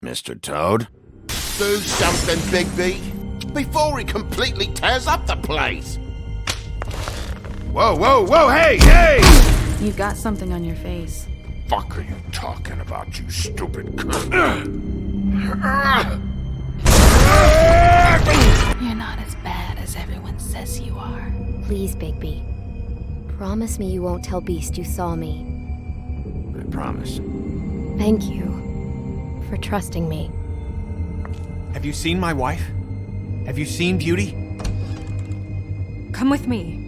Mr. Toad? Do something, Bigby, before he completely tears up the place. Whoa, whoa, whoa, hey, hey! You've got something on your face. Fuck are you talking about, you stupid cunt? You're not as bad as everyone says you are. Please, Bigby. Promise me you won't tell Beast you saw me. I promise. Thank you for trusting me. Have you seen my wife? Have you seen Beauty? Come with me.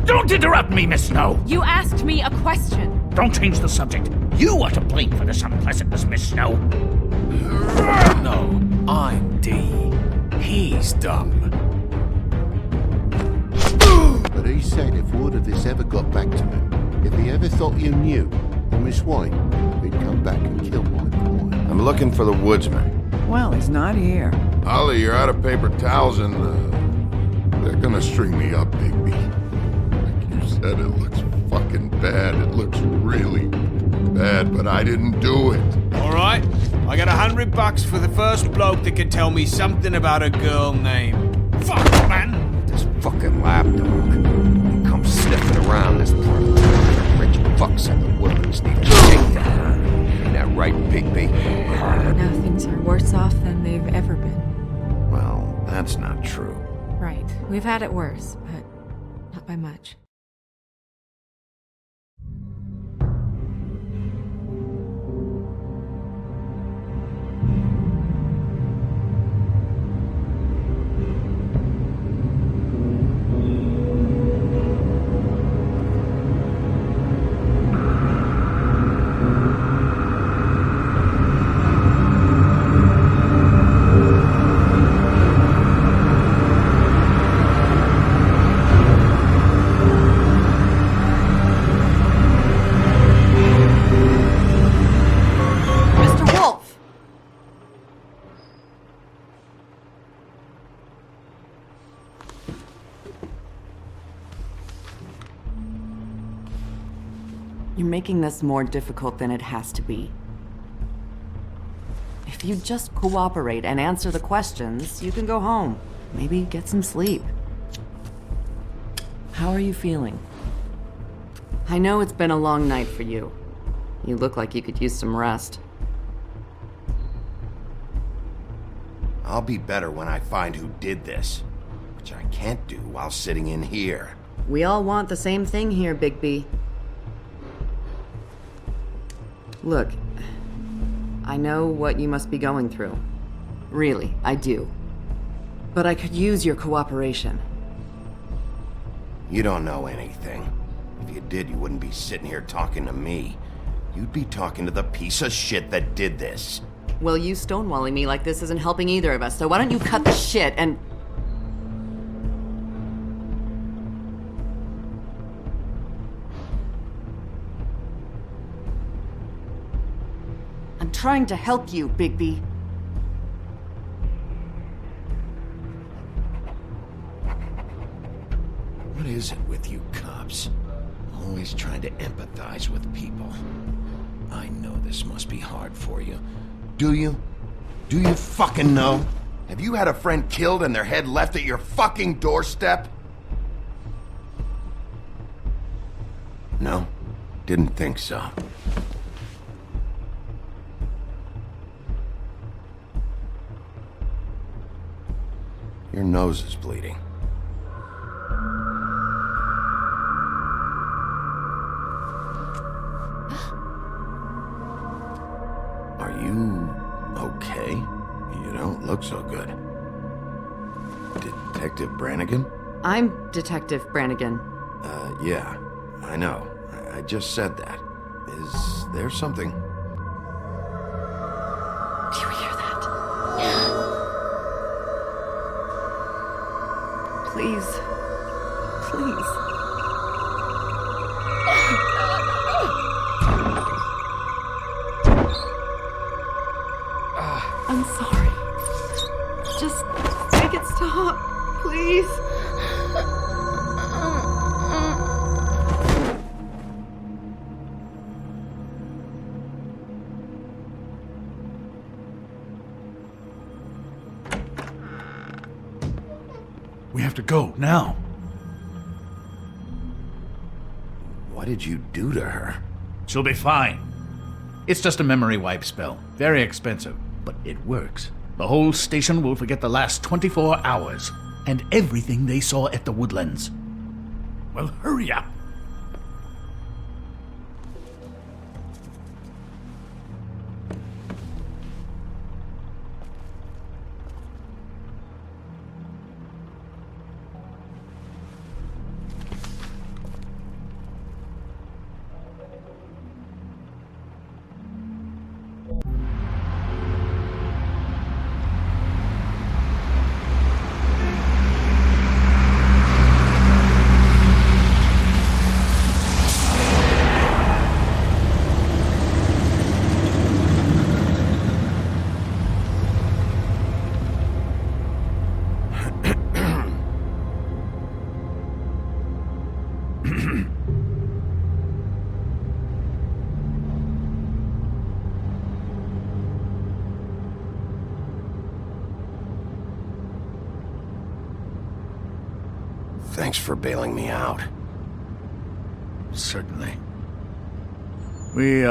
Don't interrupt me, Miss Snow! You asked me a question. Don't change the subject. You are to blame for this unpleasantness, Miss Snow. No, I'm D. He's dumb. But he said if word of this ever got back to him, if he ever thought you knew, or Miss White, he'd come back and kill my boy. I'm looking for the woodsman. Well, he's not here. Holly, you're out of paper towels and, they're gonna string me up, Bigby. Like you said, it looks fucking bad. It looks really bad, but I didn't do it. Alright, I got $100 for the first bloke that can tell me something about a girl named... Fuck, man! This fucking lapdog. He comes sniffing around this part of the rich fucks in the woods need to take that. Ain't that right, Bigby? Now things are worse off than they've ever been. Well, that's not true. Right. We've had it worse, but not by much. You're making this more difficult than it has to be. If you just cooperate and answer the questions, you can go home. Maybe get some sleep. How are you feeling? I know it's been a long night for you. You look like you could use some rest. I'll be better when I find who did this, which I can't do while sitting in here. We all want the same thing here, Bigby. Look, I know what you must be going through. Really, I do. But I could use your cooperation. You don't know anything. If you did, you wouldn't be sitting here talking to me. You'd be talking to the piece of shit that did this. Well, you stonewalling me like this isn't helping either of us, so why don't you cut the shit and... I'm trying to help you, Bigby. What is it with you cops? Always trying to empathize with people. I know this must be hard for you. Do you? Do you fucking know? Have you had a friend killed and their head left at your fucking doorstep? No? Didn't think so. Your nose is bleeding. Are you okay? You don't look so good. Detective Brannigan? I'm Detective Brannigan. Yeah, I know. I just said that. Is there something? Do you hear that? Please. Please. I'm sorry. Just make it stop, please. to go, now. What did you do to her? She'll be fine. It's just a memory wipe spell. Very expensive, but it works. The whole station will forget the last 24 hours, and everything they saw at the Woodlands. Well, hurry up. Thanks for bailing me out. Certainly. We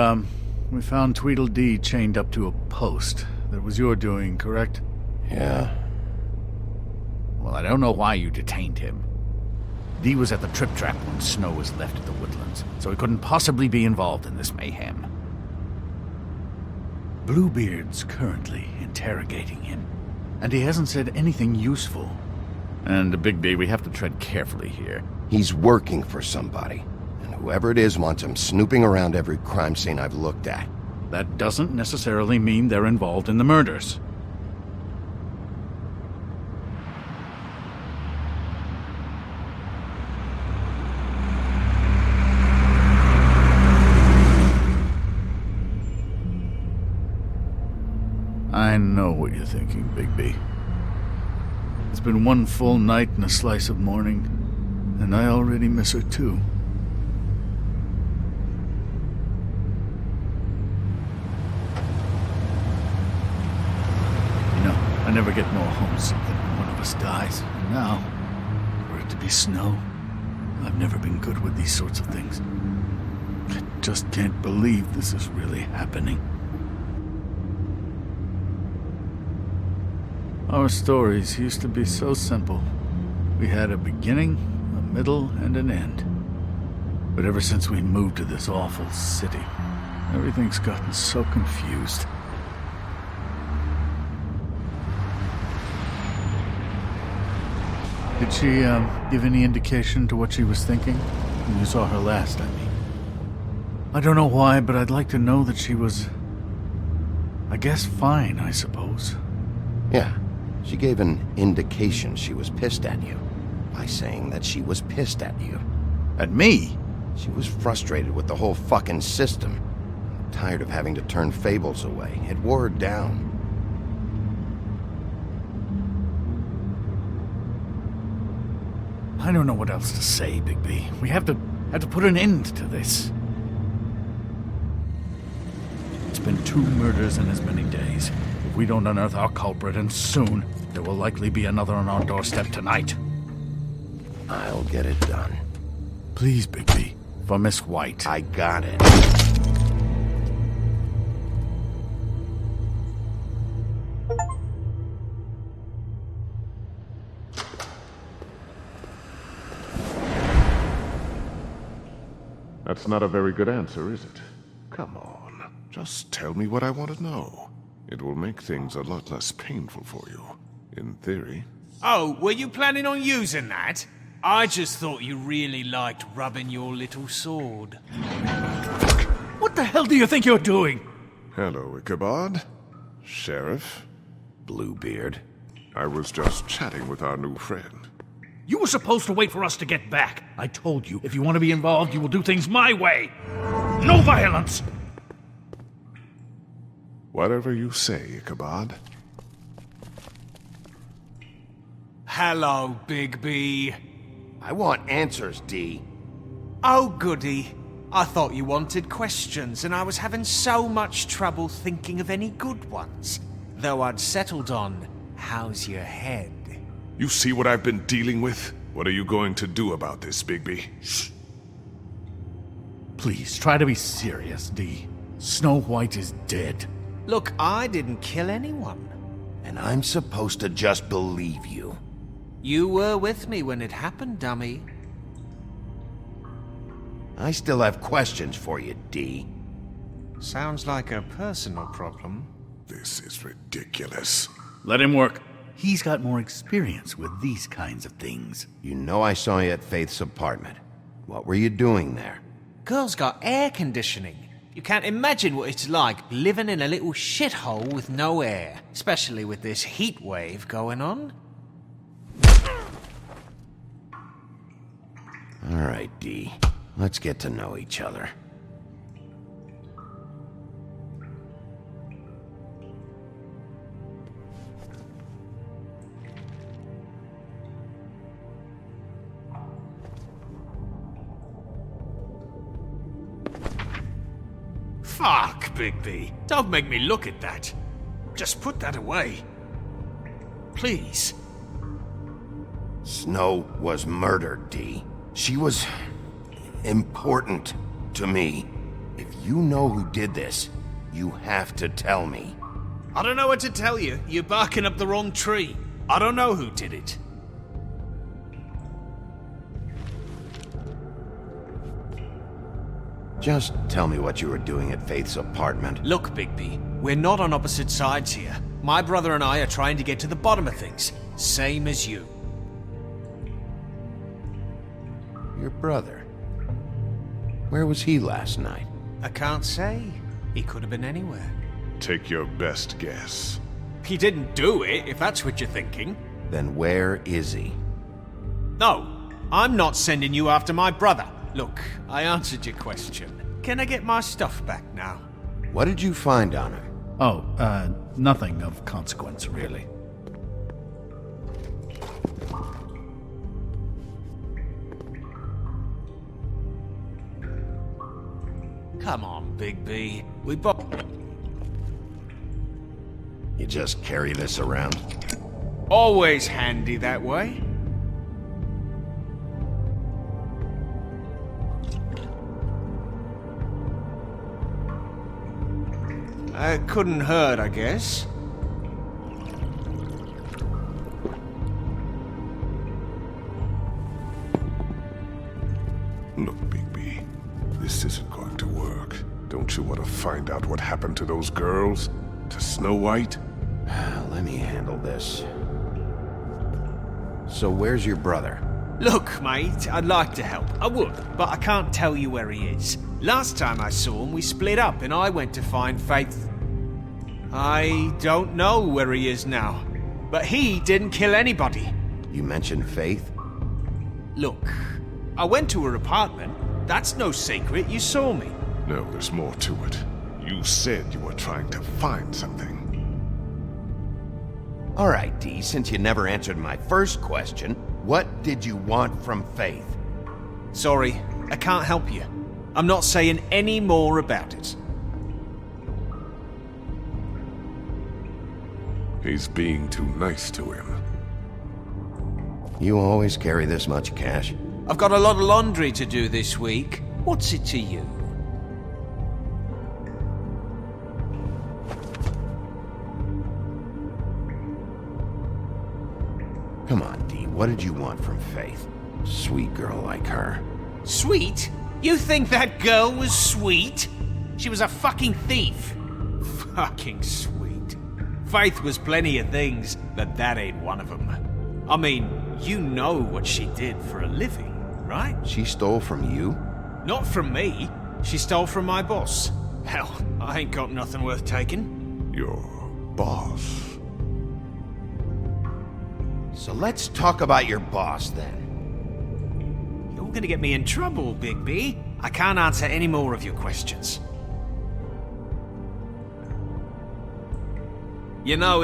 found Tweedledee chained up to a post. That was your doing, correct? Yeah. Well, I don't know why you detained him. Dee was at the trip trap when Snow was left at the Woodlands, so he couldn't possibly be involved in this mayhem. Bluebeard's currently interrogating him, and he hasn't said anything useful. And, Bigby, we have to tread carefully here. He's working for somebody, and whoever it is wants him snooping around every crime scene I've looked at. That doesn't necessarily mean they're involved in the murders. I know what you're thinking, Bigby. It's been one full night and a slice of morning, and I already miss her too. You know, I never get more homesick than when one of us dies, and now, for it to be Snow, I've never been good with these sorts of things. I just can't believe this is really happening. Our stories used to be so simple. We had a beginning, a middle, and an end. But ever since we moved to this awful city, everything's gotten so confused. Did she, give any indication to what she was thinking? When you saw her last, I mean. I don't know why, but I'd like to know that she was... I guess fine, I suppose. Yeah. She gave an indication she was pissed at you by saying that she was pissed at you. At me? She was frustrated with the whole fucking system. Tired of having to turn Fables away. It wore her down. I don't know what else to say, Bigby. We have to put an end to this. It's been 2 murders in as many days. If we don't unearth our culprit, and soon, there will likely be another on our doorstep tonight. I'll get it done. Please, Bigby. For Miss White. I got it. That's not a very good answer, is it? Come on. Just tell me what I want to know. It will make things a lot less painful for you. In theory. Oh, were you planning on using that? I just thought you really liked rubbing your little sword. What the hell do you think you're doing? Hello, Ichabod. Sheriff. Bluebeard. I was just chatting with our new friend. You were supposed to wait for us to get back. I told you, if you want to be involved, you will do things my way. No violence! Whatever you say, Ichabod. Hello, Bigby. I want answers, Dee. Oh, goody. I thought you wanted questions, and I was having so much trouble thinking of any good ones. Though I'd settled on, how's your head? You see what I've been dealing with? What are you going to do about this, Bigby? Please, try to be serious, Dee. Snow White is dead. Look, I didn't kill anyone. And I'm supposed to just believe you. You were with me when it happened, dummy. I still have questions for you, Dee. Sounds like a personal problem. This is ridiculous. Let him work. He's got more experience with these kinds of things. You know I saw you at Faith's apartment. What were you doing there? Girl's got air conditioning. You can't imagine what it's like living in a little shithole with no air, especially with this heat wave going on. All right, Dee. Let's get to know each other. Fuck, Bigby. Don't make me look at that. Just put that away. Please. Snow was murdered, Dee. She was important to me. If you know who did this, you have to tell me. I don't know what to tell you. You're barking up the wrong tree. I don't know who did it. Just tell me what you were doing at Faith's apartment. Look, Bigby, we're not on opposite sides here. My brother and I are trying to get to the bottom of things. Same as you. Your brother? Where was he last night? I can't say. He could have been anywhere. Take your best guess. He didn't do it, if that's what you're thinking. Then where is he? No, I'm not sending you after my brother. Look, I answered your question. Can I get my stuff back now? What did you find on him? Oh, nothing of consequence, really. Come on, Bigby. We both... You just carry this around? Always handy that way. Couldn't hurt, I guess. Look, Bigby, this isn't going to work. Don't you want to find out what happened to those girls? To Snow White? Let me handle this. So where's your brother? Look, mate, I'd like to help. I would, but I can't tell you where he is. Last time I saw him, we split up and I went to find Faith. I don't know where he is now, but he didn't kill anybody. You mentioned Faith? Look, I went to her apartment. That's no secret, you saw me. No, there's more to it. You said you were trying to find something. All right, Dee, since you never answered my first question, what did you want from Faith? Sorry, I can't help you. I'm not saying any more about it. He's being too nice to him. You always carry this much cash? I've got a lot of laundry to do this week. What's it to you? Come on, Dee, what did you want from Faith? Sweet girl like her. Sweet? You think that girl was sweet? She was a fucking thief. Fucking sweet. Faith was plenty of things, but that ain't one of them. I mean, you know what she did for a living, right? She stole from you? Not from me. She stole from my boss. Hell, I ain't got nothing worth taking. Your boss. So let's talk about your boss, then. You're gonna get me in trouble, Bigby. I can't answer any more of your questions. You know...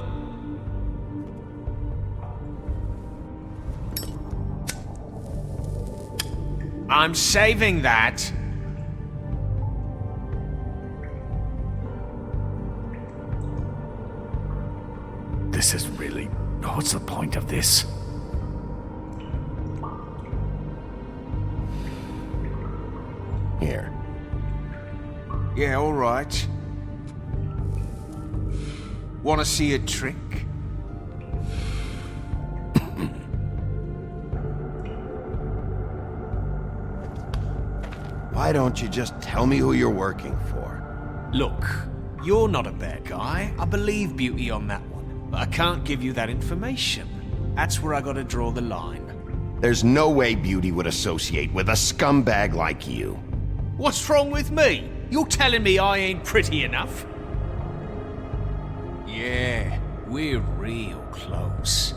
I'm saving that. This is really... What's the point of this? Here. Yeah, all right. Want to see a trick? Why don't you just tell me who you're working for? Look, you're not a bad guy. I believe Beauty on that one. But I can't give you that information. That's where I gotta draw the line. There's no way Beauty would associate with a scumbag like you. What's wrong with me? You're telling me I ain't pretty enough? Yeah, we're real close.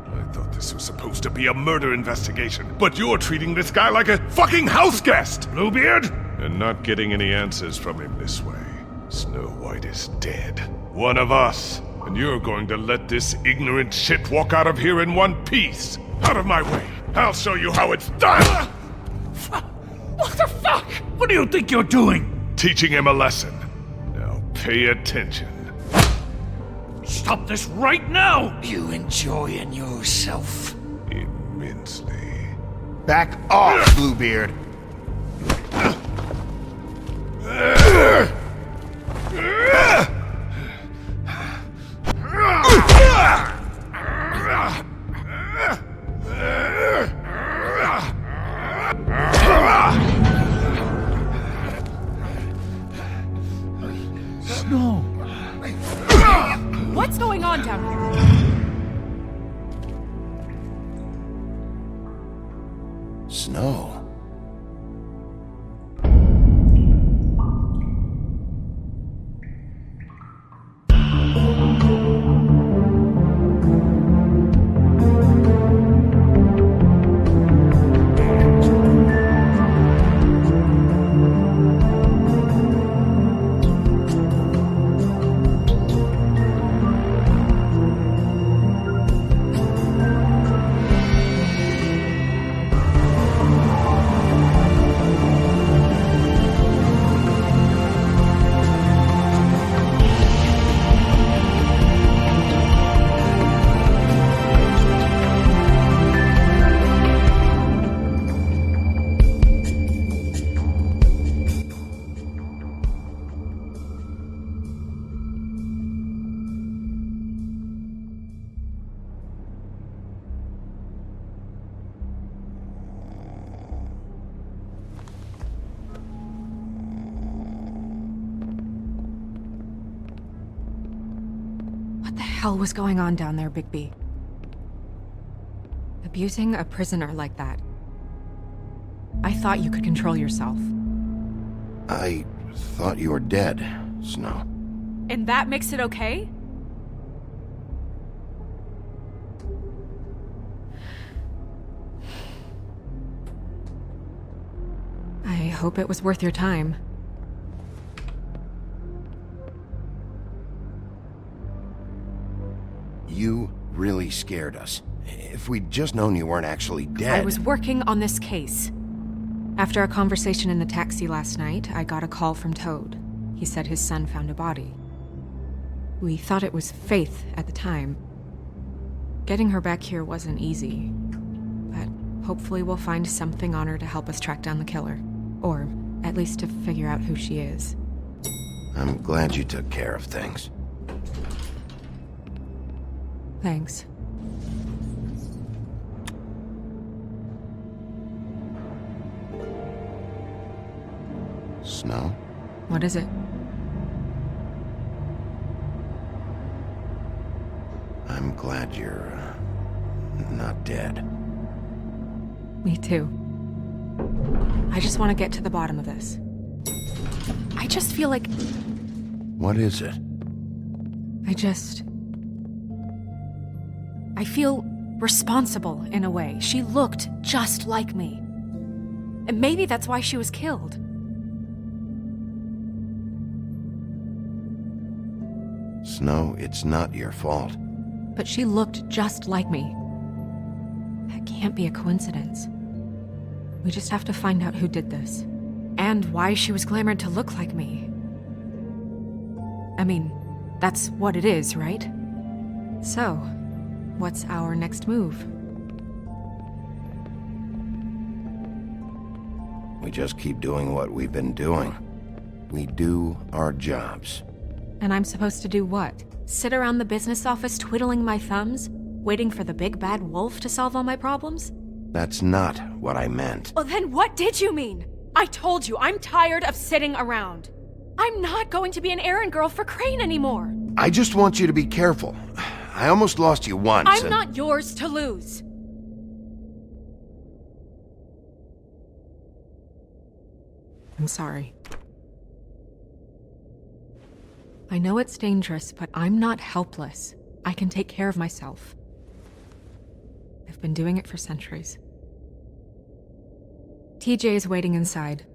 I thought this was supposed to be a murder investigation, but you're treating this guy like a fucking house guest, Bluebeard! And not getting any answers from him this way. Snow White is dead. One of us. And you're going to let this ignorant shit walk out of here in one piece. Out of my way. I'll show you how it's done! What the fuck? What do you think you're doing? Teaching him a lesson. Now pay attention. Stop this right now! You enjoying yourself? Immensely. Back off, Bluebeard! Snow! What's going on down here? Snow. What the hell was going on down there, Bigby? Abusing a prisoner like that. I thought you could control yourself. I thought you were dead, Snow. And that makes it okay? I hope it was worth your time. You really scared us. If we'd just known you weren't actually dead... I was working on this case. After our conversation in the taxi last night, I got a call from Toad. He said his son found a body. We thought it was Faith at the time. Getting her back here wasn't easy. But hopefully we'll find something on her to help us track down the killer. Or at least to figure out who she is. I'm glad you took care of things. Thanks. Snow? What is it? I'm glad you're, not dead. Me too. I just want to get to the bottom of this. I just feel like... What is it? I feel responsible in a way. She looked just like me. And maybe that's why she was killed. Snow, it's not your fault. But she looked just like me. That can't be a coincidence. We just have to find out who did this. And why she was glamored to look like me. I mean, that's what it is, right? So, what's our next move? We just keep doing what we've been doing. We do our jobs. And I'm supposed to do what? Sit around the business office twiddling my thumbs? Waiting for the big bad wolf to solve all my problems? That's not what I meant. Well, then what did you mean? I told you, I'm tired of sitting around. I'm not going to be an errand girl for Crane anymore. I just want you to be careful. I almost lost you once. I'm not yours to lose. I'm sorry. I know it's dangerous, but I'm not helpless. I can take care of myself. I've been doing it for centuries. TJ is waiting inside.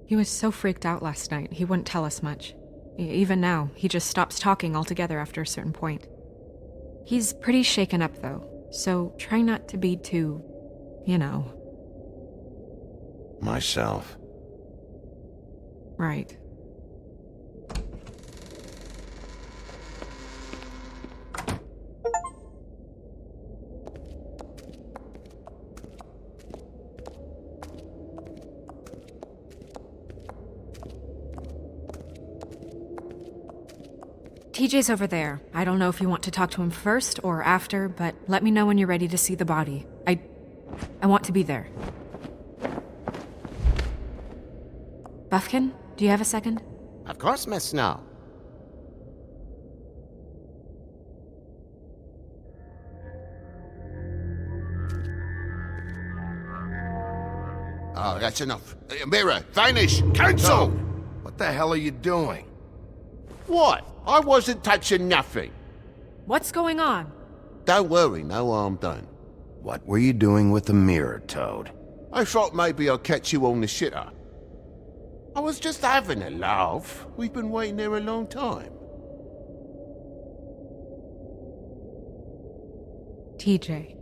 He was so freaked out last night, he wouldn't tell us much. Even now, he just stops talking altogether after a certain point. He's pretty shaken up, though, so try not to be too, you know. Myself. Right. TJ's over there. I don't know if you want to talk to him first or after, but let me know when you're ready to see the body. I want to be there. Buffkin, do you have a second? Of course, Miss Snow. Oh, that's enough. Mirror, vanish, cancel! What the hell are you doing? What? I wasn't touching nothing. What's going on? Don't worry, no harm done. What were you doing with the mirror, Toad? I thought maybe I'd catch you on the shitter. I was just having a laugh. We've been waiting there a long time. TJ.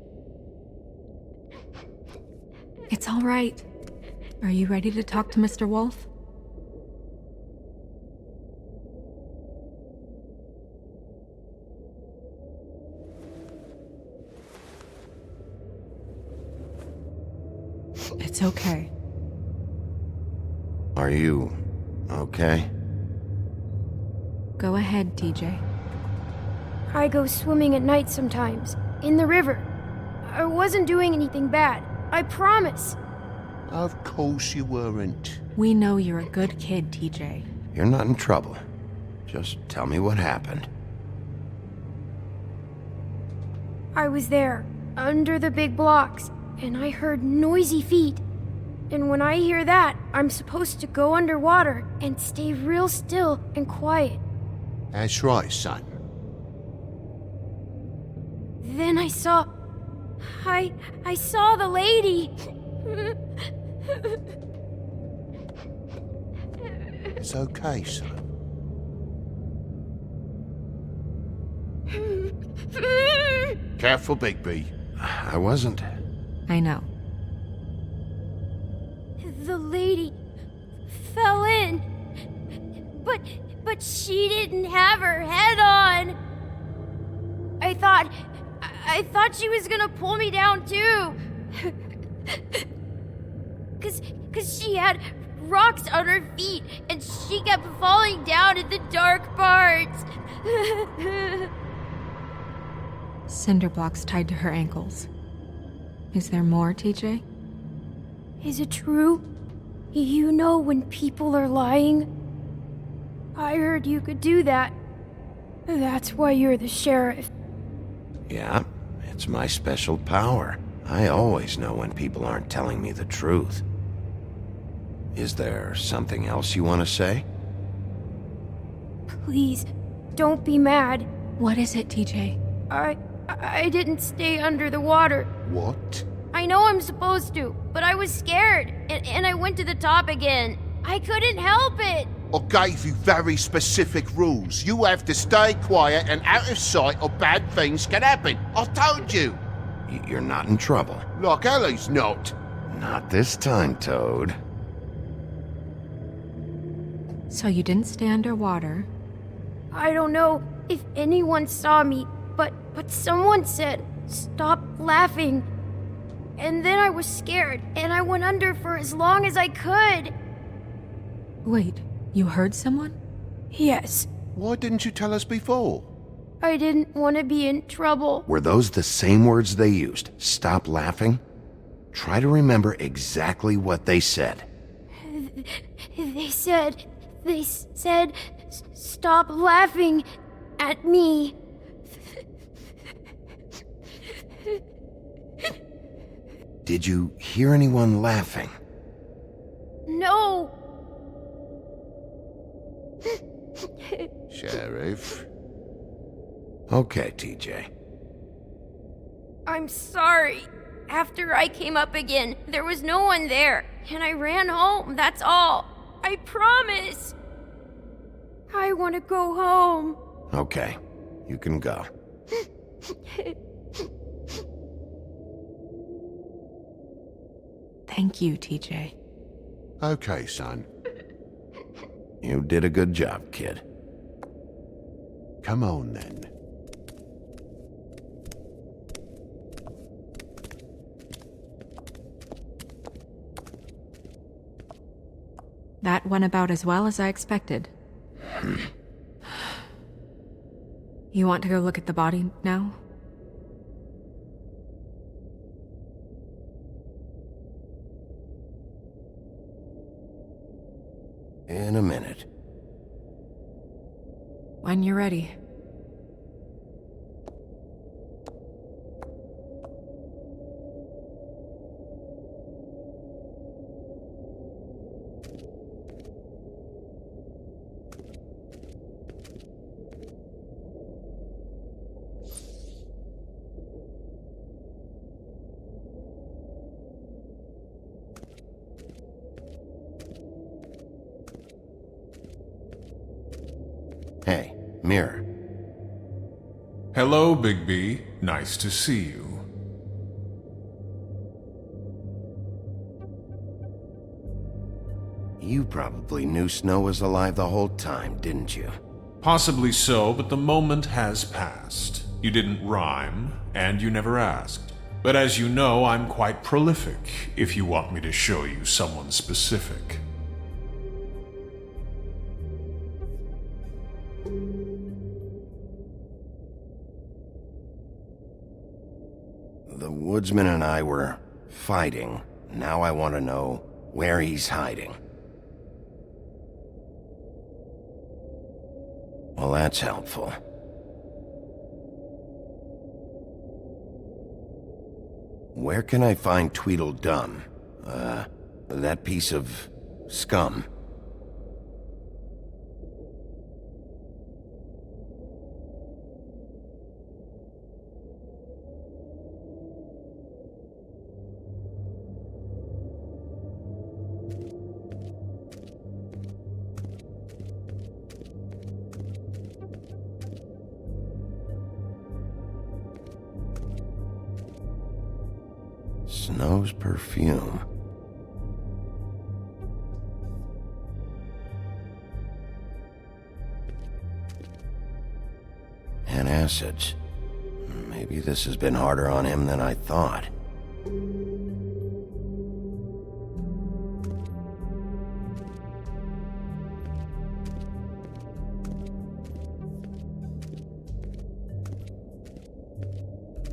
It's all right. Are you ready to talk to Mr. Wolf? It's okay. Are you okay? Go ahead, TJ. I go swimming at night sometimes, in the river. I wasn't doing anything bad, I promise. Of course you weren't. We know you're a good kid, TJ. You're not in trouble. Just tell me what happened. I was there, under the big blocks, and I heard noisy feet. And when I hear that, I'm supposed to go underwater and stay real still and quiet. That's right, son. Then I saw the lady. It's okay, son. Careful, Bigby. I wasn't. I know. The lady fell in. But she didn't have her head on. I thought she was gonna pull me down too. Cause she had rocks on her feet and she kept falling down in the dark parts. Cinder blocks tied to her ankles. Is there more, TJ? Is it true? You know when people are lying? I heard you could do that. That's why you're the sheriff. Yeah, it's my special power. I always know when people aren't telling me the truth. Is there something else you want to say? Please, don't be mad. What is it, TJ? I didn't stay under the water. What? I know I'm supposed to, but I was scared, and I went to the top again. I couldn't help it. I gave you very specific rules. You have to stay quiet and out of sight or bad things can happen. I told you. You're not in trouble. Like Ellie's not. Not this time, Toad. So you didn't stay underwater? I don't know if anyone saw me, but someone said, "Stop laughing." and then I was scared, and I went under for as long as I could. Wait, you heard someone? Yes, Why didn't you tell us before? I didn't want to be in trouble. Were those the same words they used? Stop laughing? Try to remember exactly what they said. They said, stop laughing at me. Did you hear anyone laughing? No. Sheriff? Okay, TJ. I'm sorry. After I came up again, there was no one there, and I ran home, that's all. I promise. I want to go home. Okay, you can go. Thank you, TJ. Okay, son. You did a good job, kid. Come on, then. That went about as well as I expected. You want to go look at the body now? In a minute. When you're ready. Hey, Mirror. Hello, Bigby. Nice to see you. You probably knew Snow was alive the whole time, didn't you? Possibly so, but the moment has passed. You didn't rhyme, and you never asked. But as you know, I'm quite prolific, if you want me to show you someone specific. The woodsman and I were fighting. Now I want to know where he's hiding. Well, that's helpful. Where can I find Tweedledum? That piece of scum. Snow's perfume. And acids. Maybe this has been harder on him than I thought.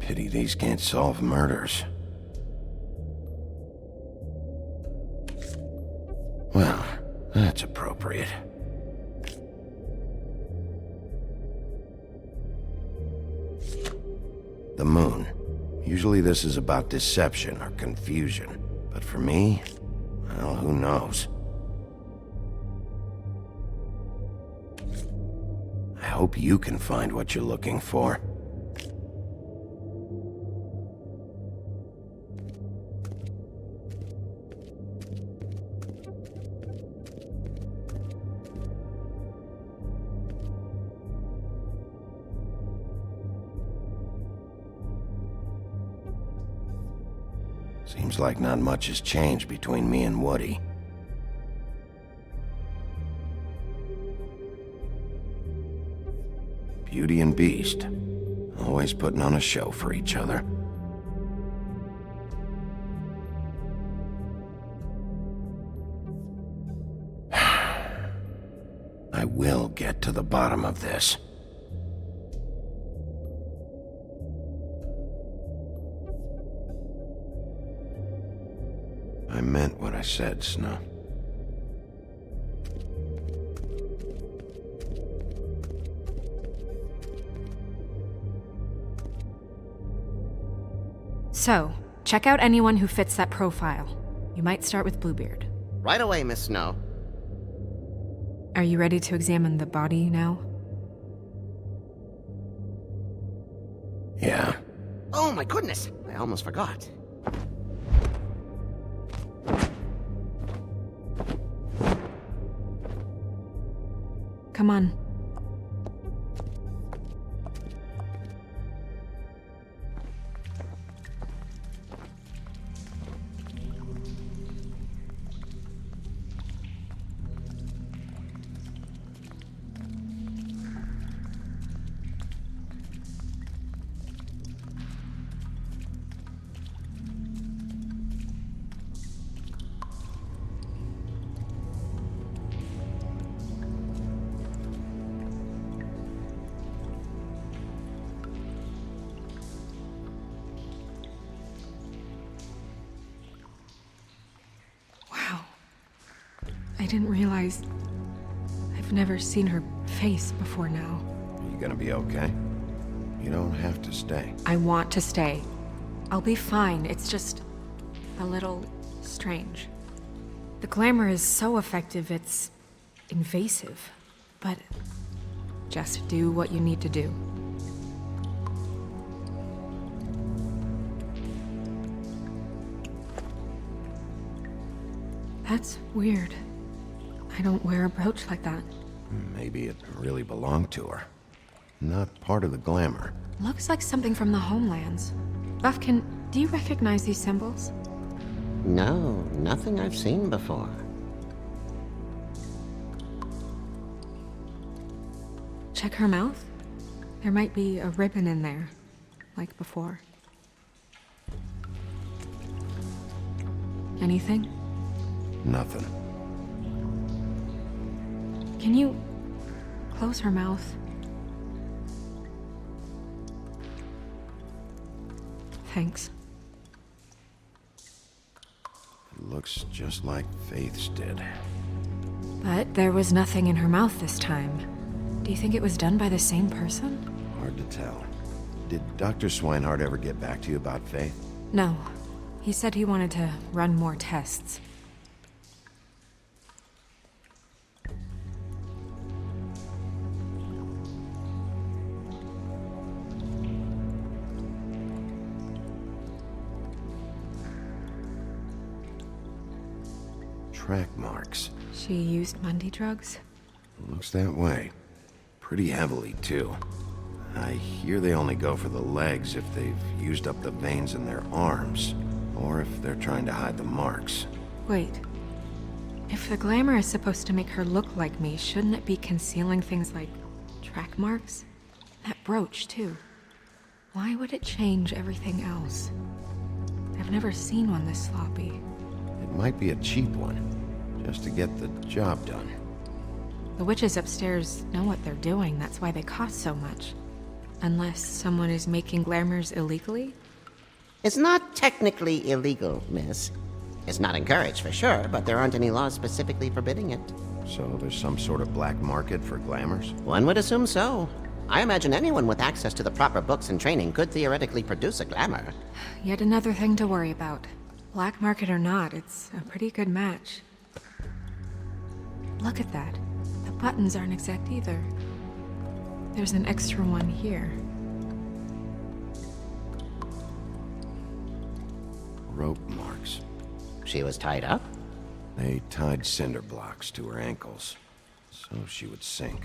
Pity these can't solve murders. Well, that's appropriate. The moon. Usually this is about deception or confusion. But for me, well, who knows? I hope you can find what you're looking for. Seems like not much has changed between me and Woody. Beauty and Beast, always putting on a show for each other. I will get to the bottom of this. I meant what I said, Snow. So, check out anyone who fits that profile. You might start with Bluebeard. Right away, Miss Snow. Are you ready to examine the body now? Yeah. Oh my goodness, I almost forgot. Come on. I didn't realize I've never seen her face before now. Are you gonna be okay? You don't have to stay. I want to stay. I'll be fine. It's just a little strange. The glamour is so effective, it's invasive. But just do what you need to do. That's weird. I don't wear a brooch like that. Maybe it really belonged to her. Not part of the glamour. Looks like something from the homelands. Buffkin, do you recognize these symbols? No, nothing I've seen before. Check her mouth. There might be a ribbon in there, like before. Anything? Nothing. Can you close her mouth? Thanks. It looks just like Faith's did. But there was nothing in her mouth this time. Do you think it was done by the same person? Hard to tell. Did Dr. Swinehart ever get back to you about Faith? No. He said he wanted to run more tests. Track marks. She used Mundy drugs? Looks that way. Pretty heavily, too. I hear they only go for the legs if they've used up the veins in their arms, or if they're trying to hide the marks. Wait. If the glamour is supposed to make her look like me, shouldn't it be concealing things like track marks? That brooch, too. Why would it change everything else? I've never seen one this sloppy. It might be a cheap one, just to get the job done. The witches upstairs know what they're doing, that's why they cost so much. Unless someone is making glamours illegally? It's not technically illegal, miss. It's not encouraged for sure, but there aren't any laws specifically forbidding it. So there's some sort of black market for glamours? One would assume so. I imagine anyone with access to the proper books and training could theoretically produce a glamour. Yet another thing to worry about. Black market or not, it's a pretty good match. Look at that. The buttons aren't exact either. There's an extra one here. Rope marks. She was tied up? They tied cinder blocks to her ankles, so she would sink.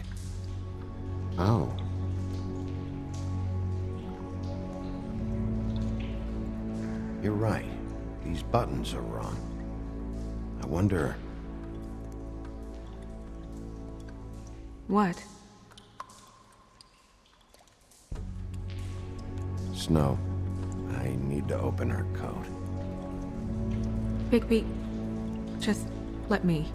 Oh. You're right. These buttons are wrong. I wonder... What? Snow, I need to open her coat. Bigby, just let me.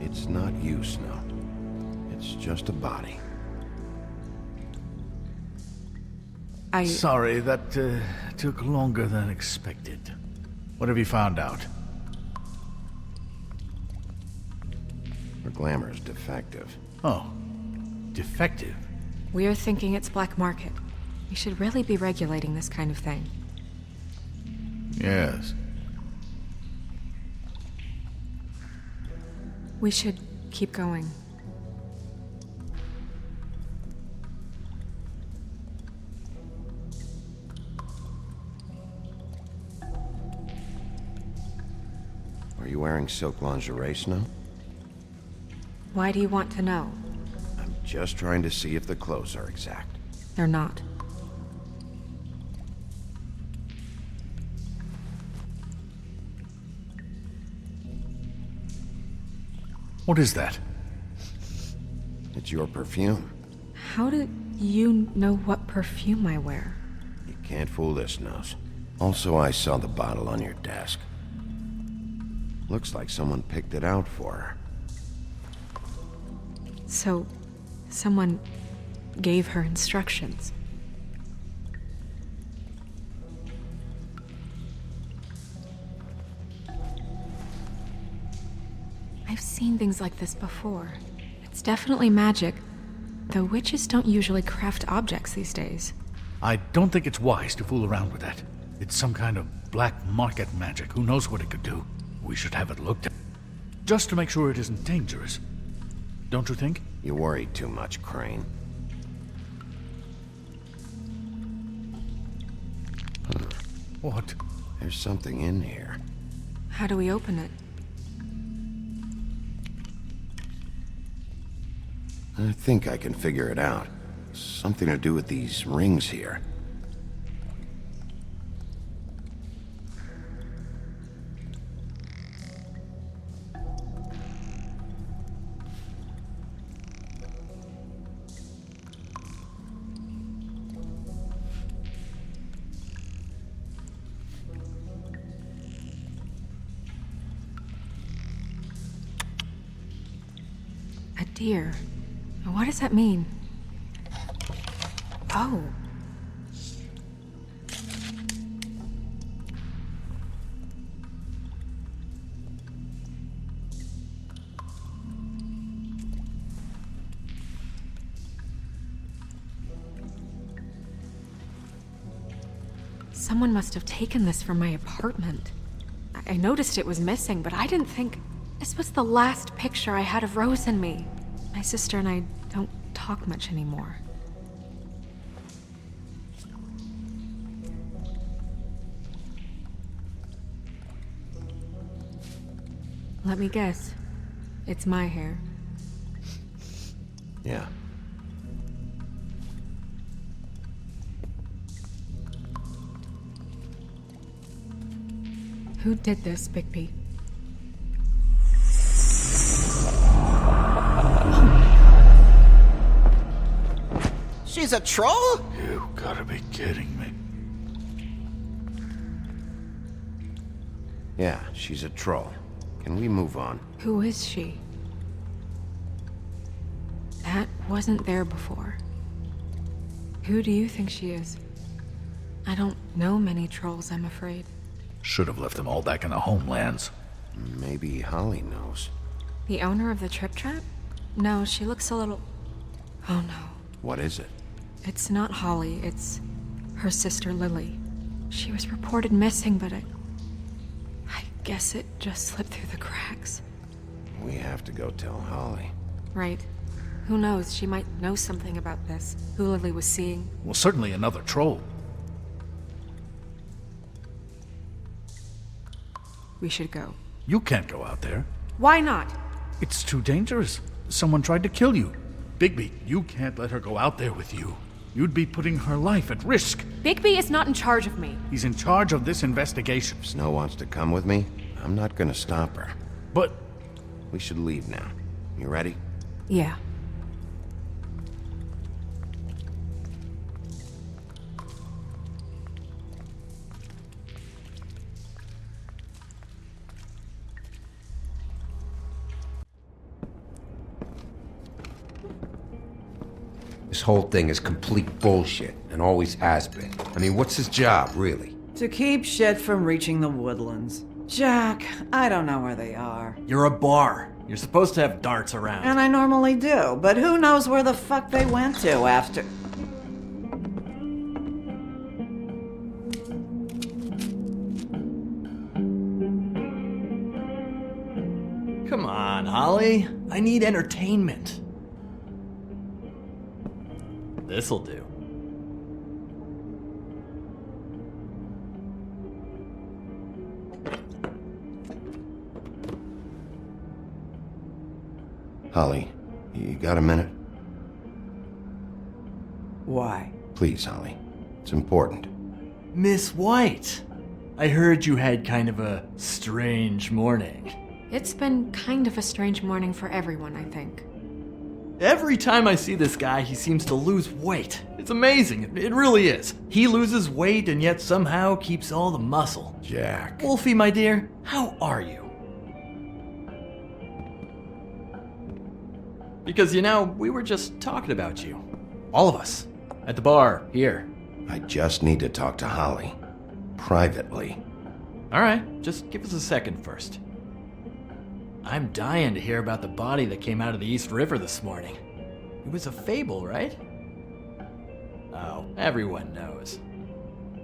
It's not you, Snow. It's just a body. Sorry, that took longer than expected. What have you found out? Her glamour's defective. Oh, defective? We're thinking it's black market. We should really be regulating this kind of thing. Yes. We should keep going. Are you wearing silk lingerie, Snow? Why do you want to know? I'm just trying to see if the clothes are exact. They're not. What is that? It's your perfume. How do you know what perfume I wear? You can't fool this nose. Also, I saw the bottle on your desk. Looks like someone picked it out for her. So, someone gave her instructions. I've seen things like this before. It's definitely magic, though witches don't usually craft objects these days. I don't think it's wise to fool around with that. It's some kind of black market magic. Who knows what it could do? We should have it looked at. Just to make sure it isn't dangerous. Don't you think? You worry too much, Crane. What? There's something in here. How do we open it? I think I can figure it out. Something to do with these rings here. A deer. What does that mean? Oh. Someone must have taken this from my apartment. I noticed it was missing, but I didn't think this was the last picture I had of Rose and me. My sister and I don't talk much anymore. Let me guess. It's my hair. Yeah. Who did this, Bigby? She's a troll? You gotta be kidding me. Yeah, she's a troll. Can we move on? Who is she? That wasn't there before. Who do you think she is? I don't know many trolls, I'm afraid. Should have left them all back in the homelands. Maybe Holly knows. The owner of the Trip Trap? No, she looks a little... Oh no. What is it? It's not Holly, it's her sister Lily. She was reported missing, but I guess it just slipped through the cracks. We have to go tell Holly. Right. Who knows, she might know something about this. Who Lily was seeing. Well, certainly another troll. We should go. You can't go out there. Why not? It's too dangerous. Someone tried to kill you. Bigby, you can't let her go out there with you. You'd be putting her life at risk. Bigby is not in charge of me. He's in charge of this investigation. If Snow wants to come with me, I'm not gonna stop her. But... We should leave now. You ready? Yeah. This whole thing is complete bullshit, and always has been. I mean, what's his job, really? To keep shit from reaching the woodlands. Jack, I don't know where they are. You're a bar. You're supposed to have darts around. And I normally do, but who knows where the fuck they went to after... Come on, Holly. I need entertainment. This'll do. Holly, you got a minute? Why? Please, Holly. It's important. Miss White, I heard you had kind of a strange morning. It's been kind of a strange morning for everyone, I think. Every time I see this guy, he seems to lose weight. It's amazing. It really is. He loses weight and yet somehow keeps all the muscle. Jack. Wolfie, my dear, how are you? Because, you know, we were just talking about you. All of us. At the bar, here. I just need to talk to Holly. Privately. Alright, just give us a second first. I'm dying to hear about the body that came out of the East River this morning. It was a fable, right? Oh, everyone knows.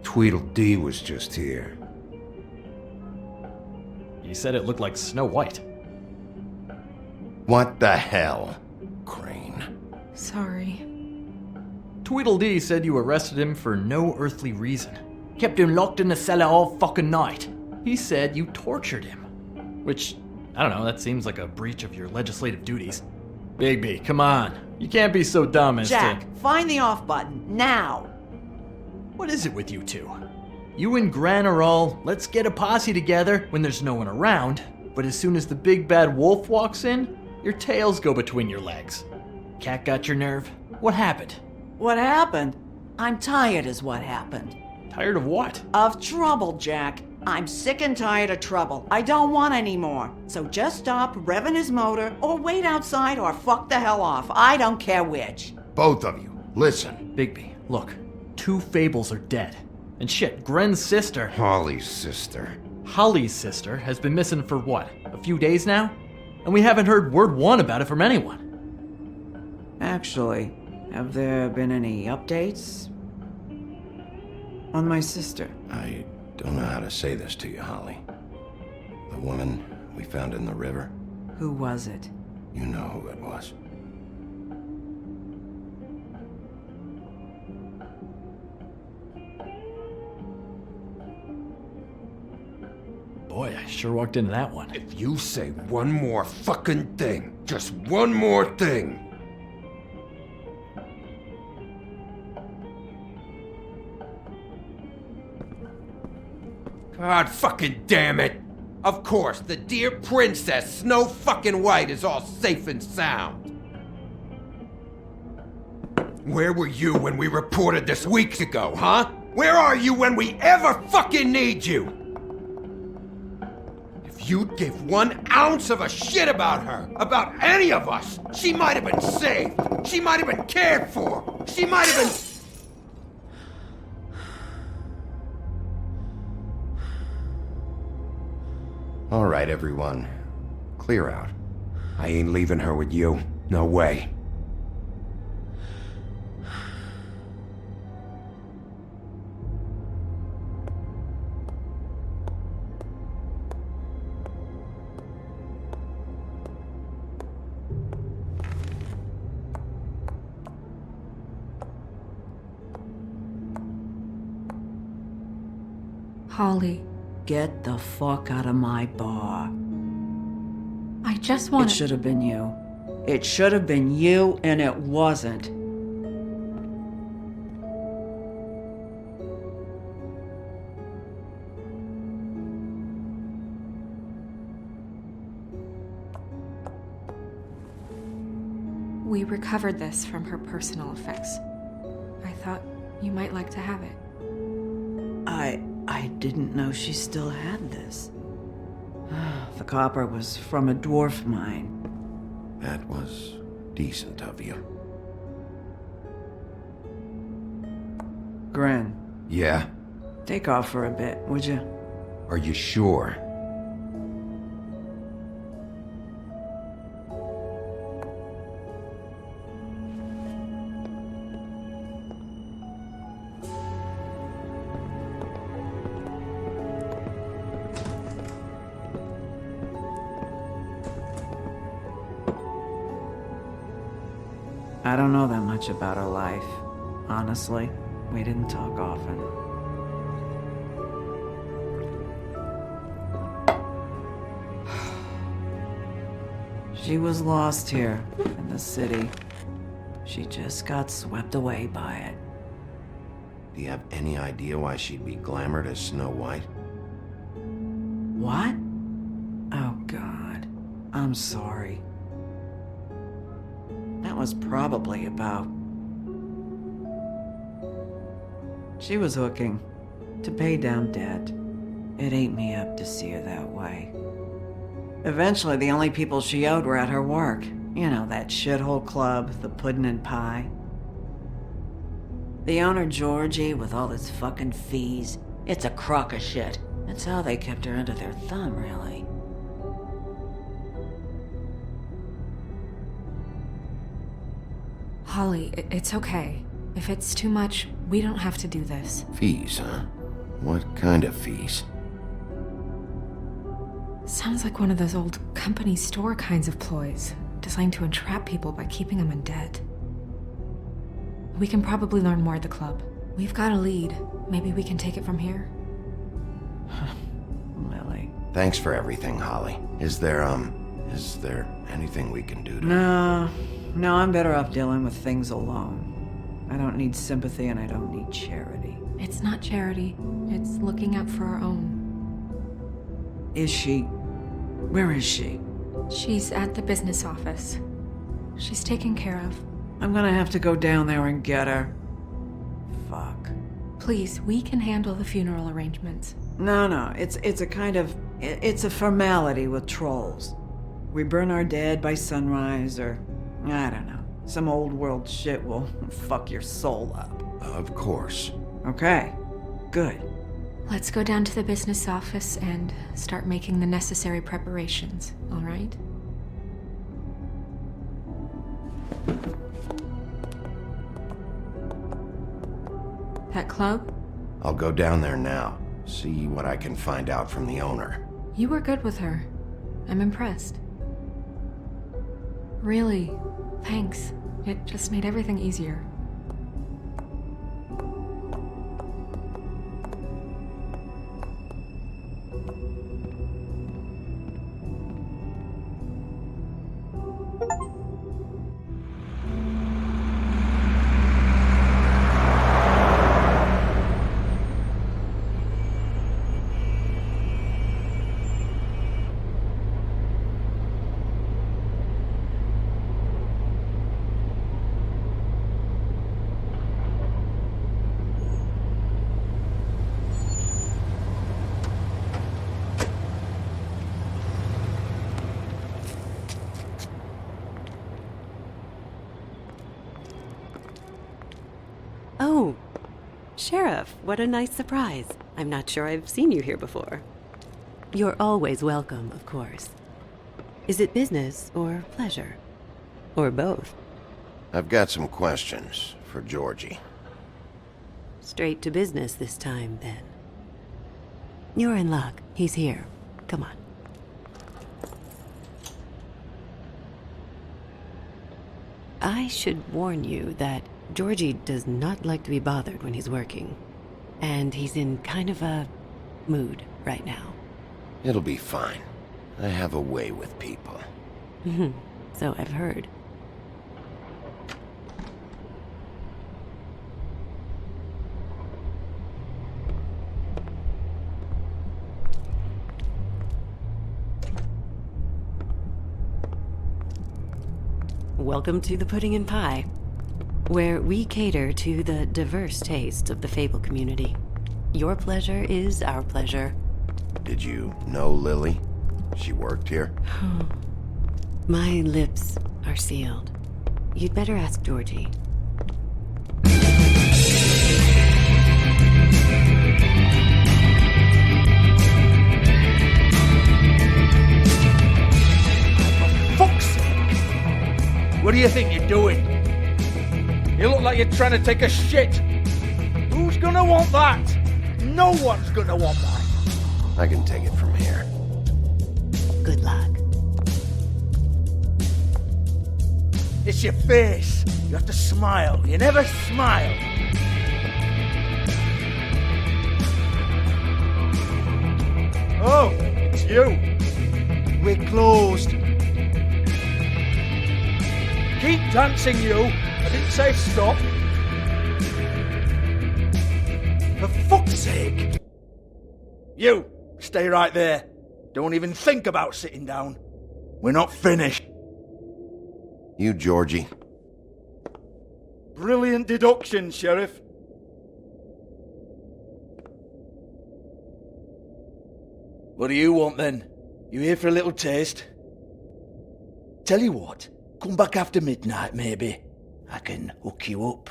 Tweedledee was just here. You said it looked like Snow White. What the hell, Crane? Sorry. Tweedledee said you arrested him for no earthly reason. Kept him locked in the cellar all fucking night. He said you tortured him. Which, I don't know, that seems like a breach of your legislative duties. Bigby, come on. You can't be so dumb as Jack, find the off button, now! What is it with you two? You and Gran are all, let's get a posse together when there's no one around, but as soon as the big bad wolf walks in, your tails go between your legs. Cat got your nerve? What happened? What happened? I'm tired is what happened. Tired of what? Of trouble, Jack. I'm sick and tired of trouble. I don't want any more. So just stop revving his motor, or wait outside, or fuck the hell off. I don't care which. Both of you, listen. Bigby, look. 2 fables are dead. And shit, Gren's sister... Holly's sister. Holly's sister has been missing for what? A few days now? And we haven't heard word one about it from anyone. Actually, have there been any updates? On my sister? I don't know how to say this to you, Holly. The woman we found in the river. Who was it? You know who it was. Boy, I sure walked into that one. If you say one more fucking thing, just one more thing. God fucking damn it! Of course, the dear princess Snow fucking White is all safe and sound. Where were you when we reported this weeks ago, huh? Where are you when we ever fucking need you? If you'd give 1 ounce of a shit about her, about any of us, she might have been saved. She might have been cared for. She might have been... All right, everyone. Clear out. I ain't leaving her with you. No way. Holly. Get the fuck out of my bar. I just want It should have been you. It should have been you, and it wasn't. We recovered this from her personal effects. I thought you might like to have it. I didn't know she still had this. The copper was from a dwarf mine. That was decent of you. Gren, Yeah? take off for a bit, would you? Are you sure? I don't know that much about her life. Honestly, we didn't talk often. She was lost here in the city. She just got swept away by it. Do you have any idea why she'd be glamored as Snow White? What? Oh, God. I'm sorry. That was probably about... She was hooking to pay down debt. It ate me up to see her that way. Eventually, the only people she owed were at her work. You know, that shithole club, the Puddin' and Pie. The owner, Georgie, with all his fucking fees. It's a crock of shit. That's how they kept her under their thumb, really. Holly, it's okay. If it's too much, we don't have to do this. Fees, huh? What kind of fees? Sounds like one of those old company store kinds of ploys, designed to entrap people by keeping them in debt. We can probably learn more at the club. We've got a lead. Maybe we can take it from here? Lily. Thanks for everything, Holly. Is there anything we can do to... No, I'm better off dealing with things alone. I don't need sympathy and I don't need charity. It's not charity. It's looking out for our own. Is she? Where is she? She's at the business office. She's taken care of. I'm gonna have to go down there and get her. Fuck. Please, we can handle the funeral arrangements. No, it's a kind of... It's a formality with trolls. We burn our dead by sunrise, or... I don't know. Some old world shit will fuck your soul up. Of course. Okay. Good. Let's go down to the business office and start making the necessary preparations, all right? That club? I'll go down there now. See what I can find out from the owner. You were good with her. I'm impressed. Really, thanks. It just made everything easier. Oh, Sheriff, what a nice surprise. I'm not sure I've seen you here before. You're always welcome, of course. Is it business or pleasure? Or both? I've got some questions for Georgie. Straight to business this time, then. You're in luck. He's here. Come on. I should warn you that Georgie does not like to be bothered when he's working. And he's in kind of a mood right now. It'll be fine. I have a way with people. So I've heard. Welcome to the Pudding and Pie, where we cater to the diverse tastes of the Fable community. Your pleasure is our pleasure. Did you know Lily? She worked here? My lips are sealed. You'd better ask Georgie. What do you think you're doing? You look like you're trying to take a shit. Who's gonna want that? No one's gonna want that. I can take it from here. Good luck. It's your face. You have to smile. You never smile. Oh, it's you. We're closed. Keep dancing, you. I didn't say stop. For fuck's sake. You, stay right there. Don't even think about sitting down. We're not finished. You, Georgie. Brilliant deduction, Sheriff. What do you want then? You here for a little taste? Tell you what, come back after midnight maybe. I can hook you up.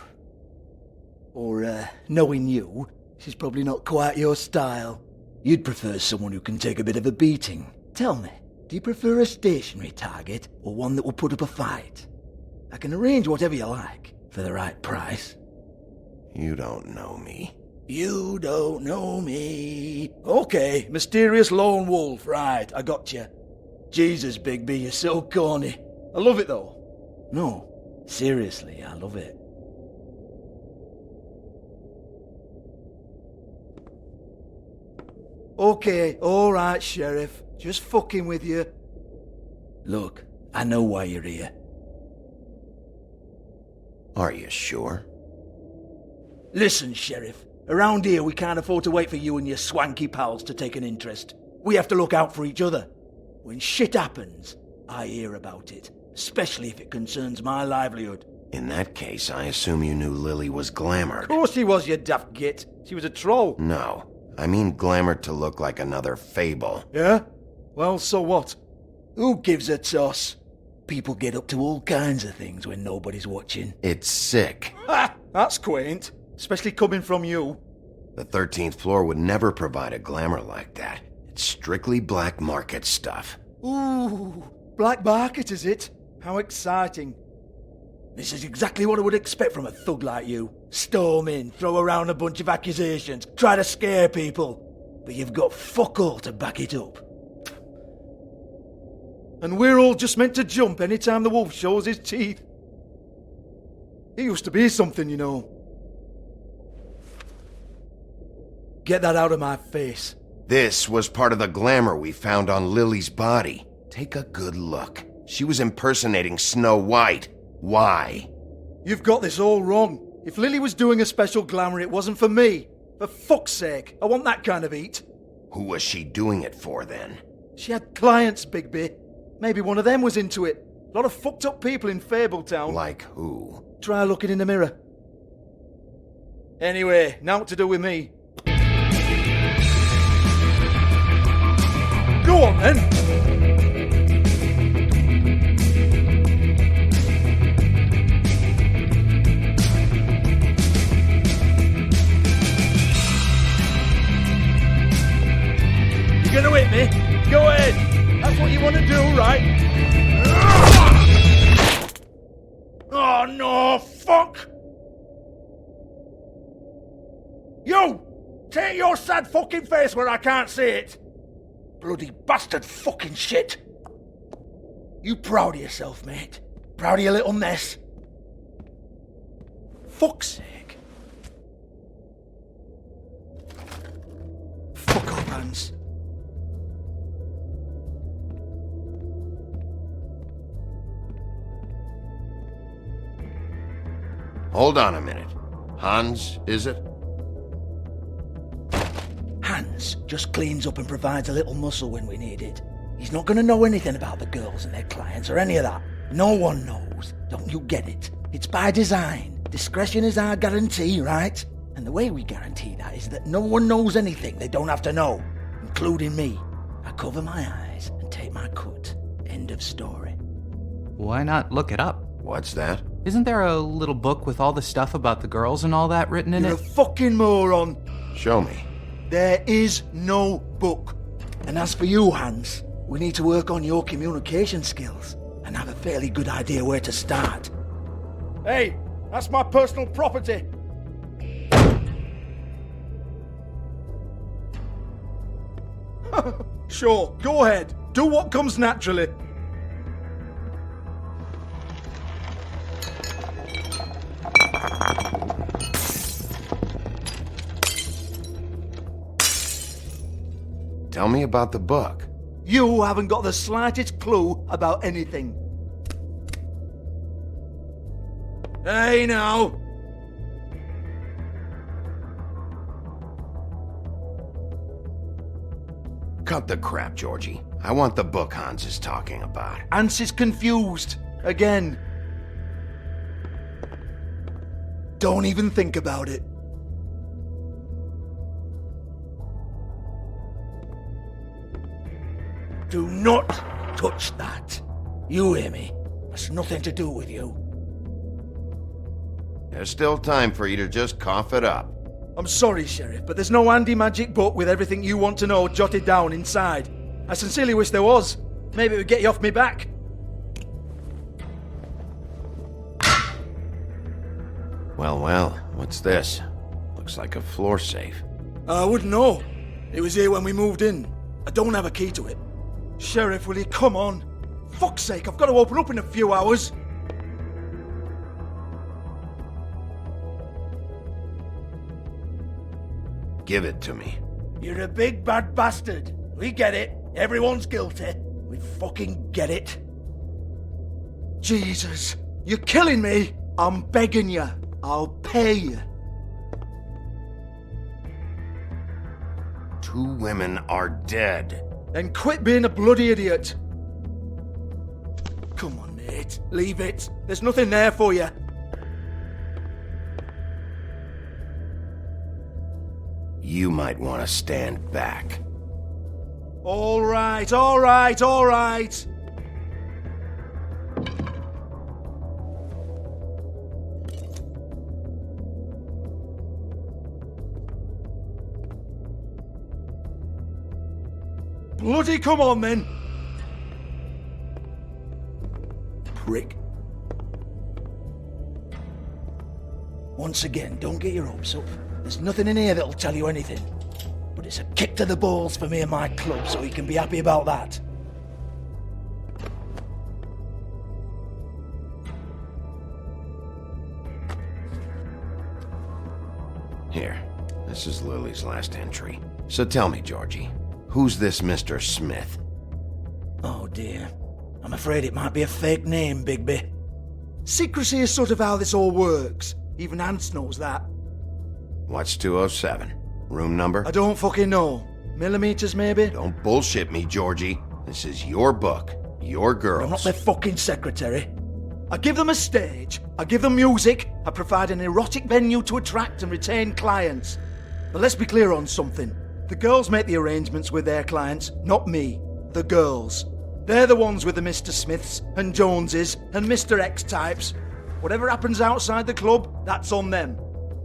Or, knowing you, this is probably not quite your style. You'd prefer someone who can take a bit of a beating. Tell me, do you prefer a stationary target or one that will put up a fight? I can arrange whatever you like for the right price. You don't know me. You don't know me. Okay, mysterious lone wolf, right, I got you. Jesus, Bigby, you're so corny. I love it though. No, seriously, I love it. Okay, alright, Sheriff. Just fucking with you. Look, I know why you're here. Are you sure? Listen, Sheriff. Around here, we can't afford to wait for you and your swanky pals to take an interest. We have to look out for each other. When shit happens, I hear about it. Especially if it concerns my livelihood. In that case, I assume you knew Lily was glamoured. Of course she was, you daft git. She was a troll. No. I mean glamoured to look like another fable. Yeah? Well, so what? Who gives a toss? People get up to all kinds of things when nobody's watching. It's sick. Ha! That's quaint. Especially coming from you. The 13th floor would never provide a glamour like that. It's strictly black market stuff. Ooh, black market is it? How exciting. This is exactly what I would expect from a thug like you. Storm in, throw around a bunch of accusations, try to scare people. But you've got fuck all to back it up. And we're all just meant to jump any time the wolf shows his teeth. He used to be something, you know. Get that out of my face. This was part of the glamour we found on Lily's body. Take a good look. She was impersonating Snow White. Why? You've got this all wrong. If Lily was doing a special glamour, it wasn't for me. For fuck's sake, I want that kind of eat. Who was she doing it for then? She had clients, Bigby. Maybe one of them was into it. A lot of fucked up people in Fabletown. Like who? Try looking in the mirror. Anyway, now what to do with me. Go on then! You're gonna hit me? Go ahead! That's what you want to do, right? Oh no, fuck! You! Take your sad fucking face where I can't see it! Bloody bastard fucking shit! You proud of yourself, mate? Proud of your little mess? Fuck's sake. Fuck off, Hans. Hold on a minute. Hans, is it? Hans just cleans up and provides a little muscle when we need it. He's not going to know anything about the girls and their clients or any of that. No one knows. Don't you get it? It's by design. Discretion is our guarantee, right? And the way we guarantee that is that no one knows anything they don't have to know, including me. I cover my eyes and take my cut. End of story. Why not look it up? What's that? Isn't there a little book with all the stuff about the girls and all that written in You're it? a fucking moron. Show me. There is no book. And as for you, Hans, we need to work on your communication skills. I and have a fairly good idea where to start. Hey, that's my personal property. Sure, go ahead. Do what comes naturally. Tell me about the book. You haven't got the slightest clue about anything. Hey now! Cut the crap, Georgie. I want the book Hans is talking about. Hans is confused. Again. Don't even think about it. Do not touch that. You hear me? That's nothing to do with you. There's still time for you to just cough it up. I'm sorry, Sheriff, but there's no handy magic book with everything you want to know jotted down inside. I sincerely wish there was. Maybe it would get you off me back. Well, what's this? Looks like a floor safe. I wouldn't know. It was here when we moved in. I don't have a key to it. Sheriff, will you come on? Fuck's sake, I've got to open up in a few hours. Give it to me. You're a big bad bastard. We get it. Everyone's guilty. We fucking get it. Jesus, you're killing me. I'm begging you. I'll pay you. 2 women are dead. Then quit being a bloody idiot. Come on, Nate. Leave it. There's nothing there for you. You might want to stand back. All right, all right, all right. Bloody come on then. Prick. Once again, don't get your hopes up. There's nothing in here that'll tell you anything. But it's a kick to the balls for me and my club, so you can be happy about that. Here, this is Lily's last entry. So tell me, Georgie, who's this Mr. Smith? Oh dear. I'm afraid it might be a fake name, Bigby. Secrecy is sort of how this all works. Even Hans knows that. What's 207? Room number? I don't fucking know. Millimeters, maybe? Don't bullshit me, Georgie. This is your book. Your girls. I'm not their fucking secretary. I give them a stage. I give them music. I provide an erotic venue to attract and retain clients. But let's be clear on something. The girls make the arrangements with their clients, not me. The girls. They're the ones with the Mr. Smiths and Joneses and Mr. X types. Whatever happens outside the club, that's on them.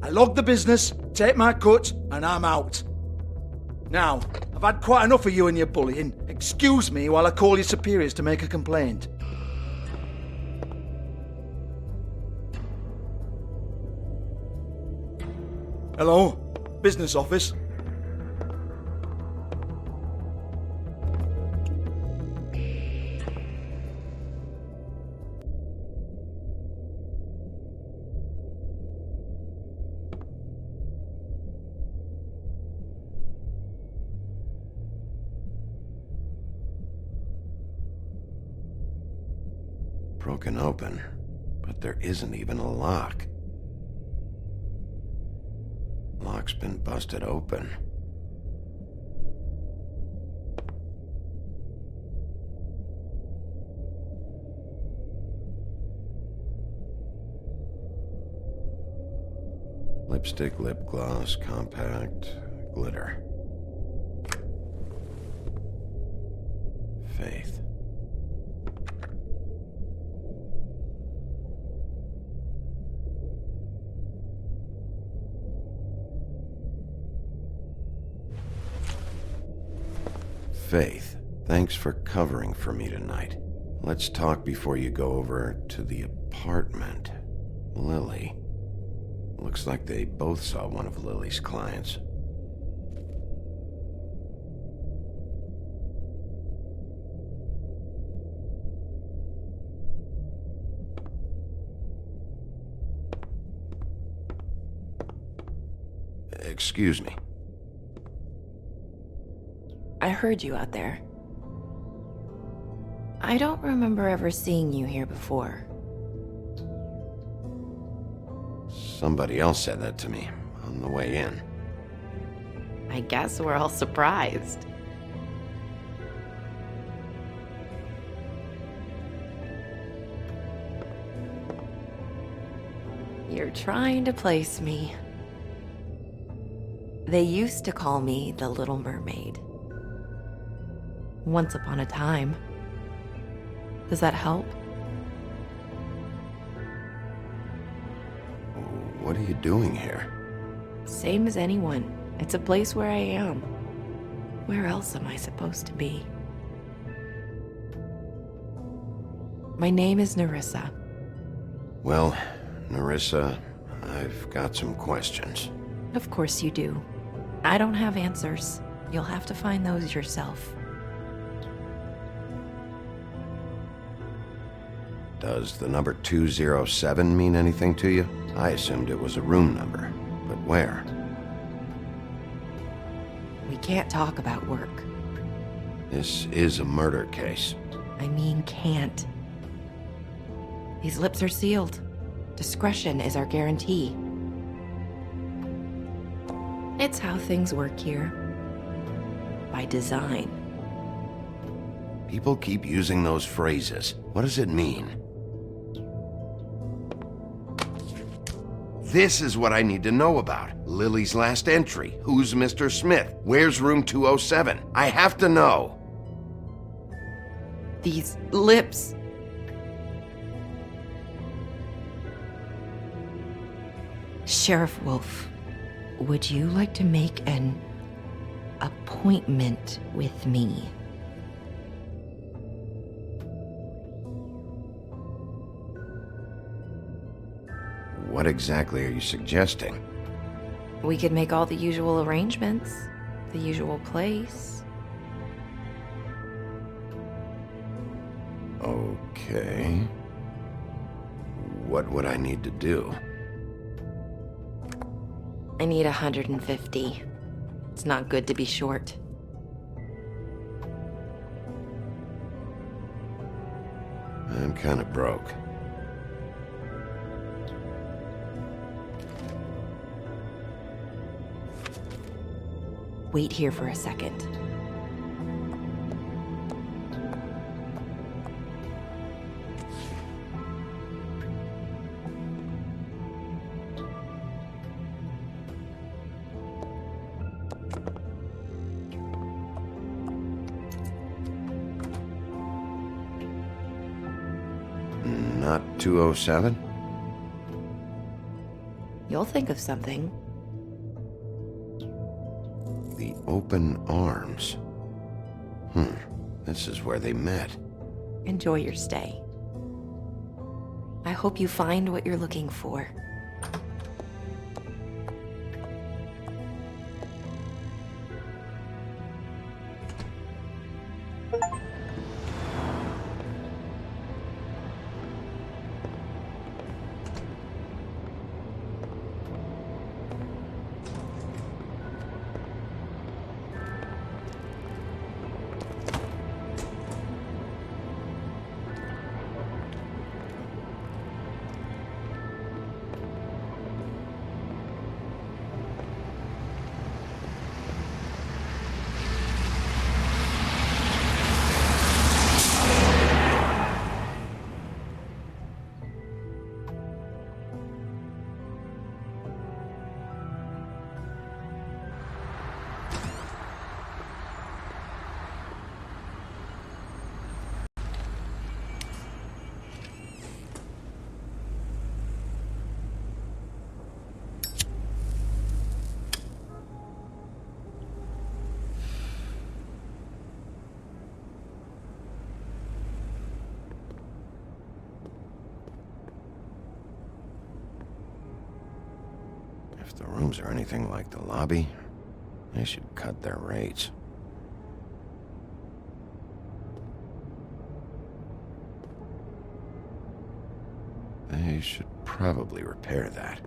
I log the business, take my cut, and I'm out. Now, I've had quite enough of you and your bullying. Excuse me while I call your superiors to make a complaint. Hello? Business office? Broken open, but there isn't even a lock. Lock's been busted open. Lipstick, lip gloss, compact, glitter. Faith. Faith, thanks for covering for me tonight. Let's talk before you go over to the apartment. Lily. Looks like they both saw one of Lily's clients. Excuse me. I heard you out there. I don't remember ever seeing you here before. Somebody else said that to me on the way in. I guess we're all surprised. You're trying to place me. They used to call me the Little Mermaid. Once upon a time. Does that help? What are you doing here? Same as anyone. It's a place where I am. Where else am I supposed to be? My name is Nerissa. Well, Nerissa, I've got some questions. Of course you do. I don't have answers. You'll have to find those yourself. Does the number 207 mean anything to you? I assumed it was a room number, but where? We can't talk about work. This is a murder case. I mean can't. These lips are sealed. Discretion is our guarantee. It's how things work here. By design. People keep using those phrases. What does it mean? This is what I need to know about. Lily's last entry. Who's Mr. Smith? Where's room 207? I have to know. These lips. Sheriff Wolf, would you like to make an appointment with me? What exactly are you suggesting? We could make all the usual arrangements. The usual place. Okay. What would I need to do? I need 150. It's not good to be short. I'm kind of broke. Wait here for a second. Not 207? You'll think of something. The open arms. This is where they met. Enjoy your stay. I hope you find what you're looking for. If the rooms are anything like the lobby, they should cut their rates. They should probably repair that.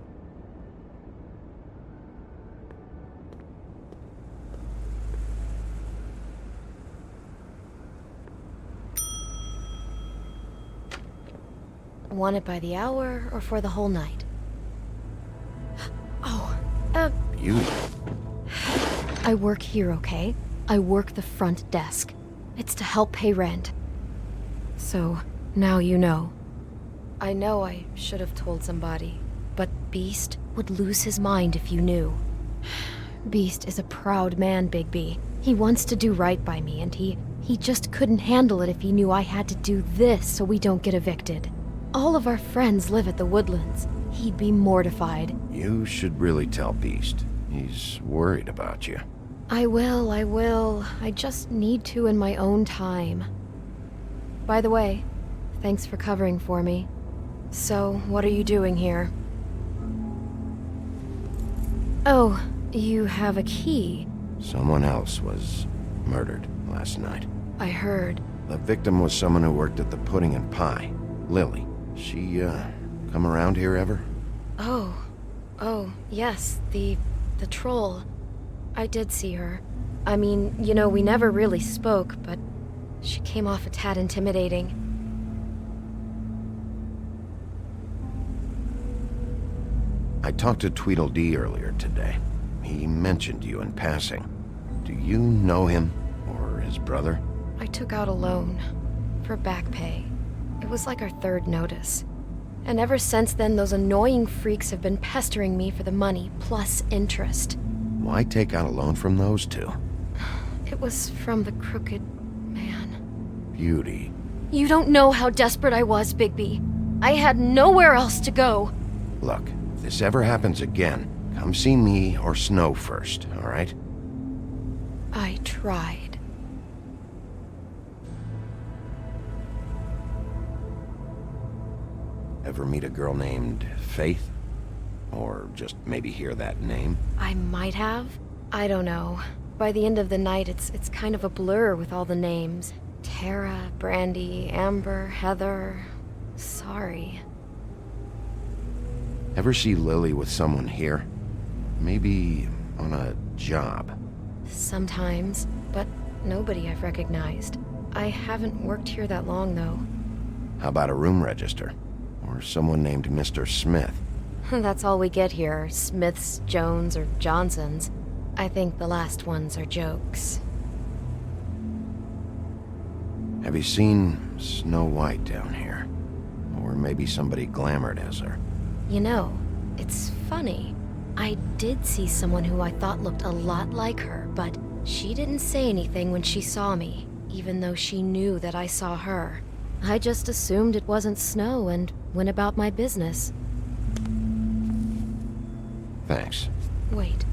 Want it by the hour or for the whole night? Oh, Beauty. I work here, okay? I work the front desk. It's to help pay rent. So, now you know. I know I should have told somebody, but Beast would lose his mind if you knew. Beast is a proud man, Bigby. He wants to do right by me, and he just couldn't handle it if he knew I had to do this so we don't get evicted. All of our friends live at the Woodlands. He'd be mortified. You should really tell Beast. He's worried about you. I will. I just need to in my own time. By the way, thanks for covering for me. So, what are you doing here? Oh, you have a key. Someone else was murdered last night. I heard. The victim was someone who worked at the Pudding and Pie. Lily. She, come around here ever? Oh, yes, the troll. I did see her. I mean, you know, we never really spoke, but she came off a tad intimidating. I talked to Tweedledee earlier today. He mentioned you in passing. Do you know him, or his brother? I took out a loan for back pay. It was like our third notice. And ever since then, those annoying freaks have been pestering me for the money, plus interest. Why take out a loan from those two? It was from the crooked man. Beauty. You don't know how desperate I was, Bigby. I had nowhere else to go. Look, if this ever happens again, come see me or Snow first, all right? I tried. Ever meet a girl named Faith? Or just maybe hear that name? I might have. I don't know. By the end of the night, it's kind of a blur with all the names. Tara, Brandy, Amber, Heather. Sorry. Ever see Lily with someone here? Maybe on a job? Sometimes, but nobody I've recognized. I haven't worked here that long, though. How about a room register? Or someone named Mr. Smith? That's all we get here, Smiths, Jones, or Johnsons. I think the last ones are jokes. Have you seen Snow White down here? Or maybe somebody glamored as her? You know, it's funny. I did see someone who I thought looked a lot like her, but she didn't say anything when she saw me, even though she knew that I saw her. I just assumed it wasn't Snow and went about my business. Thanks. Wait.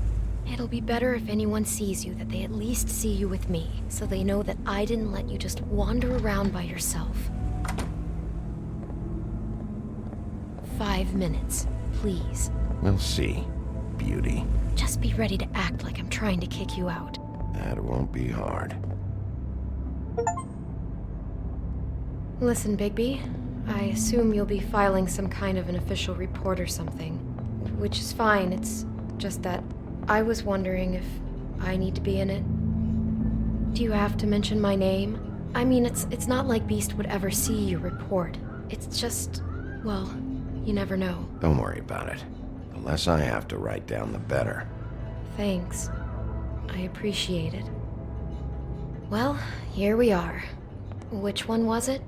It'll be better if anyone sees you that they at least see you with me, so they know that I didn't let you just wander around by yourself. 5 minutes, please. We'll see, Beauty. Just be ready to act like I'm trying to kick you out. That won't be hard. Listen, Bigby. I assume you'll be filing some kind of an official report or something. Which is fine, it's just that I was wondering if I need to be in it. Do you have to mention my name? I mean, it's not like Beast would ever see your report. It's just, well, you never know. Don't worry about it. The less I have to write down, the better. Thanks. I appreciate it. Well, here we are. Which one was it?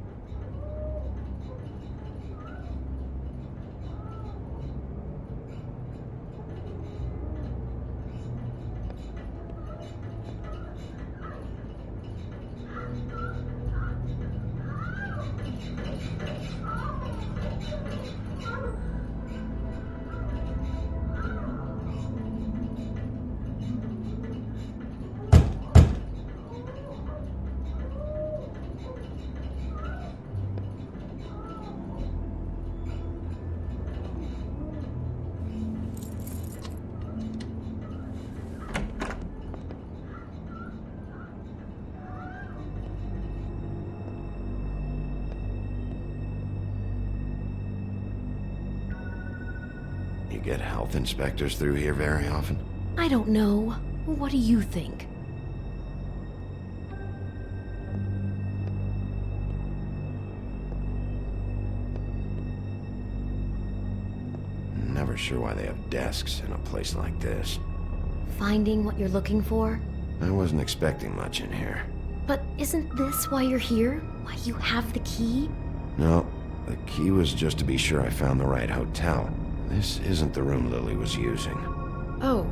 You get health inspectors through here very often? I don't know. What do you think? Never sure why they have desks in a place like this. Finding what you're looking for? I wasn't expecting much in here. But isn't this why you're here? Why you have the key? No, the key was just to be sure I found the right hotel. This isn't the room Lily was using. Oh.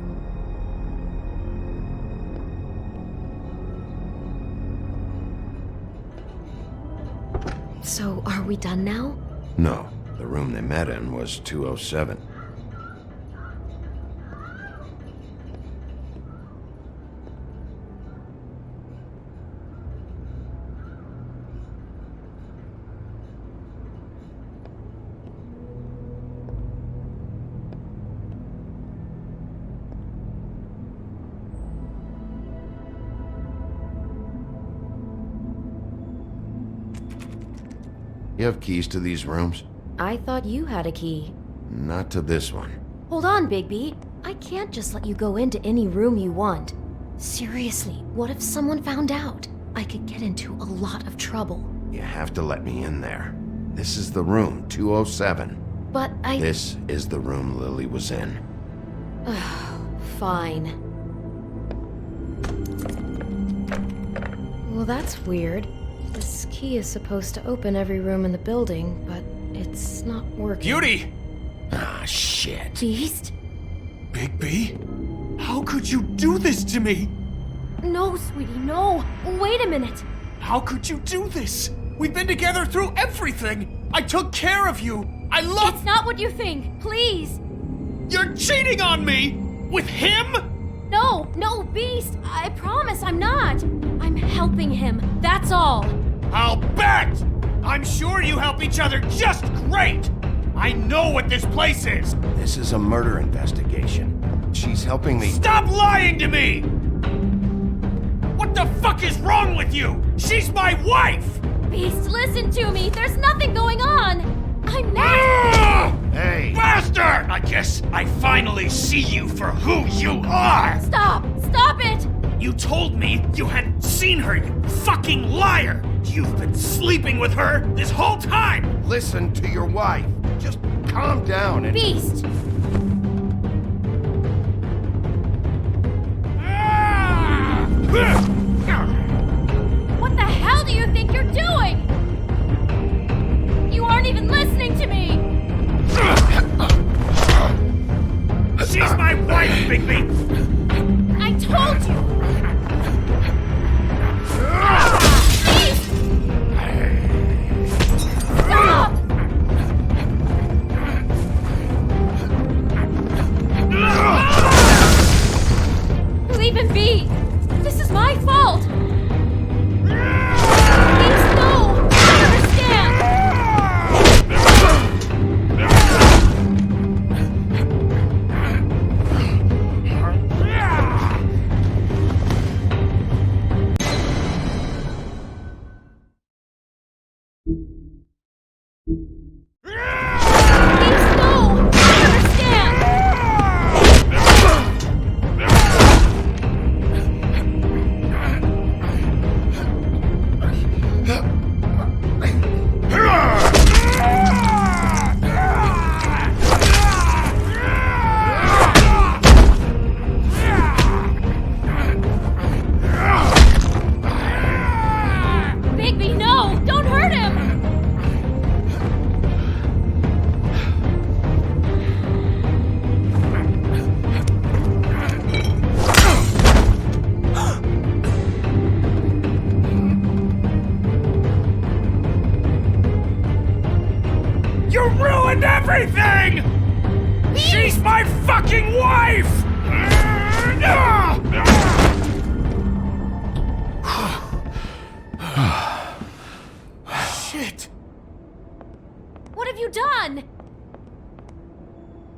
So, are we done now? No, the room they met in was 207. You have keys to these rooms? I thought you had a key. Not to this one. Hold on, Bigby. I can't just let you go into any room you want. Seriously, what if someone found out? I could get into a lot of trouble. You have to let me in there. This is the room, 207. But I... This is the room Lily was in. Fine. Well, that's weird. This key is supposed to open every room in the building, but it's not working. Beauty! Ah, shit. Beast? Bigby? How could you do this to me? No, sweetie, no. Wait a minute. How could you do this? We've been together through everything. I took care of you. I love... It's not what you think. Please. You're cheating on me! With him? No, Beast. I promise I'm not. I'm helping him. That's all. I'll bet! I'm sure you help each other just great! I know what this place is! This is a murder investigation. She's helping me... Stop lying to me! What the fuck is wrong with you? She's my wife! Beast, listen to me. There's nothing going on. I'm not... Hey! Bastard! I guess I finally see you for who you are! Stop! Stop it! You told me you had seen her, you fucking liar! You've been sleeping with her this whole time! Listen to your wife. Just calm down and... Beast! What the hell do you think you're doing? You aren't even listening to me! She's my wife, Bigby! I told you! Beast! Stop! Leave him be! This is my fault! Beast, no! I understand! everything! She's my fucking wife! Shit. What have you done?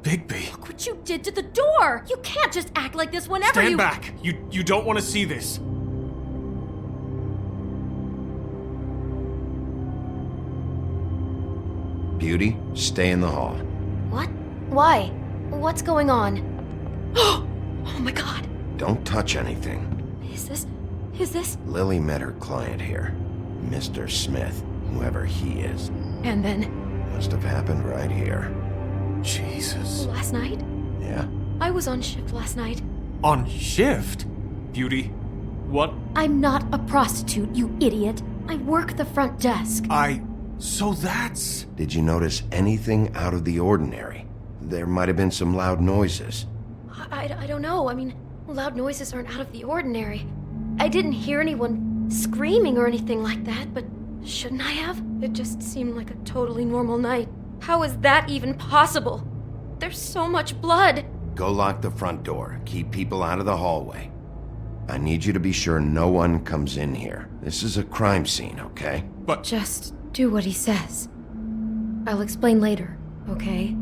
Bigby. Look what you did to the door! You can't just act like this whenever Stand back! You don't want to see this. Beauty, stay in the hall. What? Why? What's going on? Oh my god! Don't touch anything. Is this? Lily met her client here. Mr. Smith, whoever he is. And then? Must have happened right here. Jesus. Last night? Yeah? I was on shift last night. On shift? Beauty, what? I'm not a prostitute, you idiot. I work the front desk. So that's... Did you notice anything out of the ordinary? There might have been some loud noises. I don't know. I mean, loud noises aren't out of the ordinary. I didn't hear anyone screaming or anything like that, but shouldn't I have? It just seemed like a totally normal night. How is that even possible? There's so much blood. Go lock the front door. Keep people out of the hallway. I need you to be sure no one comes in here. This is a crime scene, okay? But... Just do what he says. I'll explain later, okay?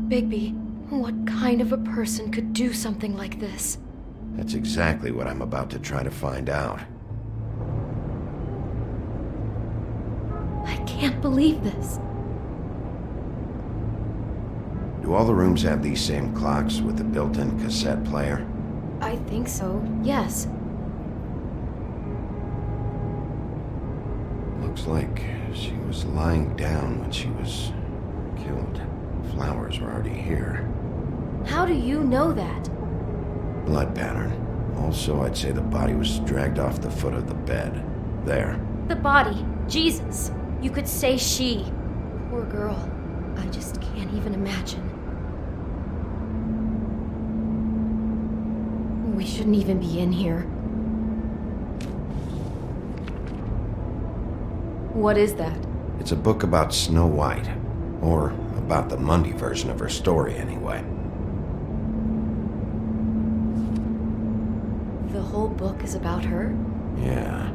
Bigby, what kind of a person could do something like this? That's exactly what I'm about to try to find out. I can't believe this. Do all the rooms have these same clocks with the built-in cassette player? I think so, yes. Looks like she was lying down when she was killed. Flowers were already here. How do you know that? Blood pattern. Also, I'd say the body was dragged off the foot of the bed. There. The body. Jesus. You could say she. Poor girl. I just can't even imagine. We shouldn't even be in here. What is that? It's a book about Snow White. Or about the Mundy version of her story, anyway. The whole book is about her? Yeah.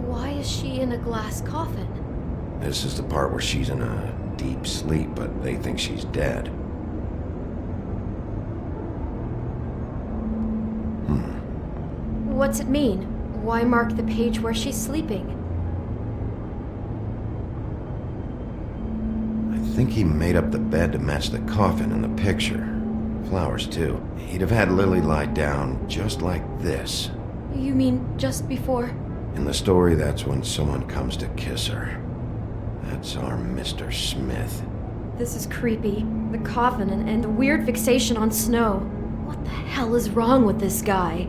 Why is she in a glass coffin? This is the part where she's in a deep sleep, but they think she's dead. What's it mean? Why mark the page where she's sleeping? I think he made up the bed to match the coffin in the picture. Flowers, too. He'd have had Lily lie down just like this. You mean just before? In the story, that's when someone comes to kiss her. That's our Mr. Smith. This is creepy. The coffin and the weird fixation on Snow. What the hell is wrong with this guy?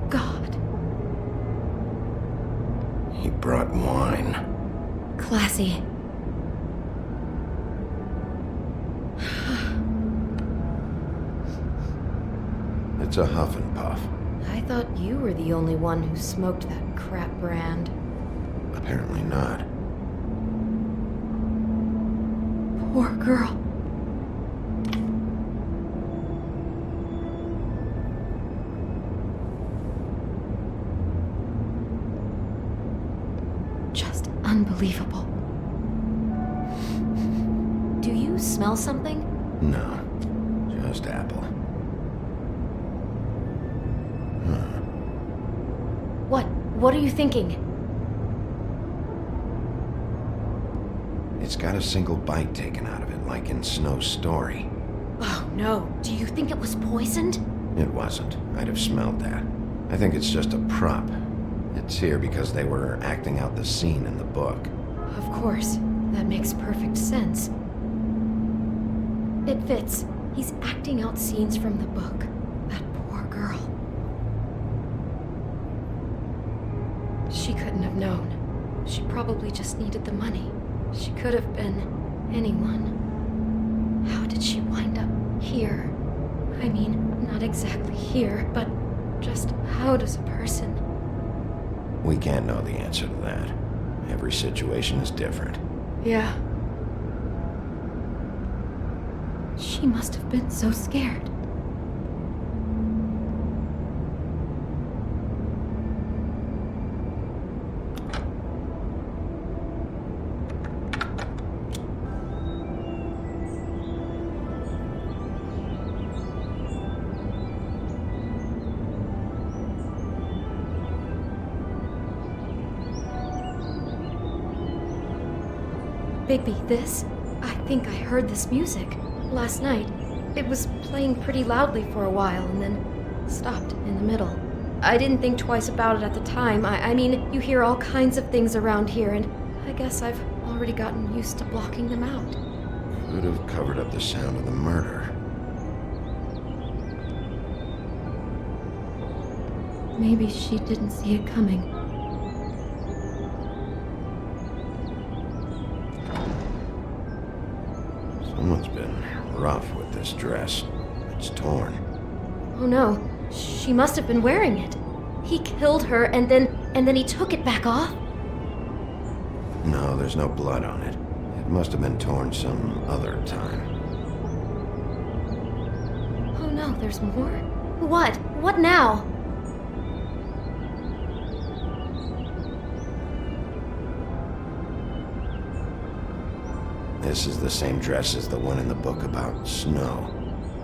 God. He brought wine. Classy. It's a huff and puff. I thought you were the only one who smoked that crap brand. Apparently not. Poor girl. Just unbelievable. Do you smell something? No. Just apple. What are you thinking? It's got a single bite taken out of it, like in Snow's story. Oh no. Do you think it was poisoned? It wasn't. I'd have smelled that. I think it's just a prop. It's here because they were acting out the scene in the book. Of course. That makes perfect sense. It fits. He's acting out scenes from the book. That poor girl. She couldn't have known. She probably just needed the money. She could have been anyone. How did she wind up here? I mean, not exactly here, but just how does a person... We can't know the answer to that. Every situation is different. Yeah. She must have been so scared. Bigby, this? I think I heard this music last night. It was playing pretty loudly for a while and then stopped in the middle. I didn't think twice about it at the time. I mean, you hear all kinds of things around here, and I guess I've already gotten used to blocking them out. Could have covered up the sound of the murder. Maybe she didn't see it coming. Someone's been rough with this dress. It's torn. Oh no, she must have been wearing it. He killed her and then he took it back off? No, there's no blood on it. It must have been torn some other time. Oh no, there's more? What? What now? This is the same dress as the one in the book about snow.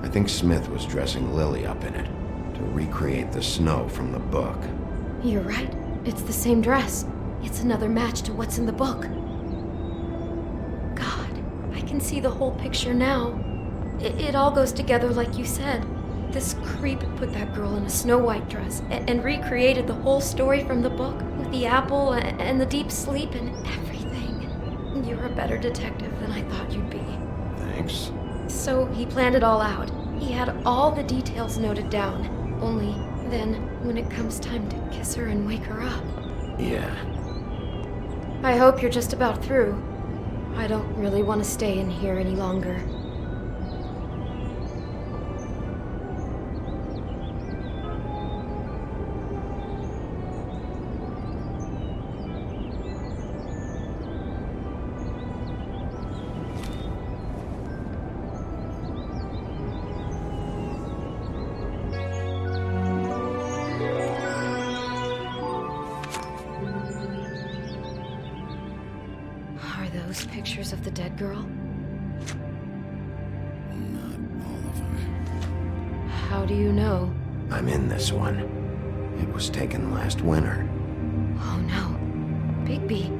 I think Smith was dressing Lily up in it to recreate the snow from the book. You're right. It's the same dress. It's another match to what's in the book. God, I can see the whole picture now. It all goes together like you said. This creep put that girl in a Snow White dress and recreated the whole story from the book with the apple and the deep sleep and everything. You're a better detective than I thought you'd be. Thanks. So he planned it all out. He had all the details noted down. Only then, when it comes time to kiss her and wake her up. Yeah. I hope you're just about through. I don't really want to stay in here any longer. Those pictures of the dead girl? Not all of them. How do you know? I'm in this one. It was taken last winter. Oh no. Bigby.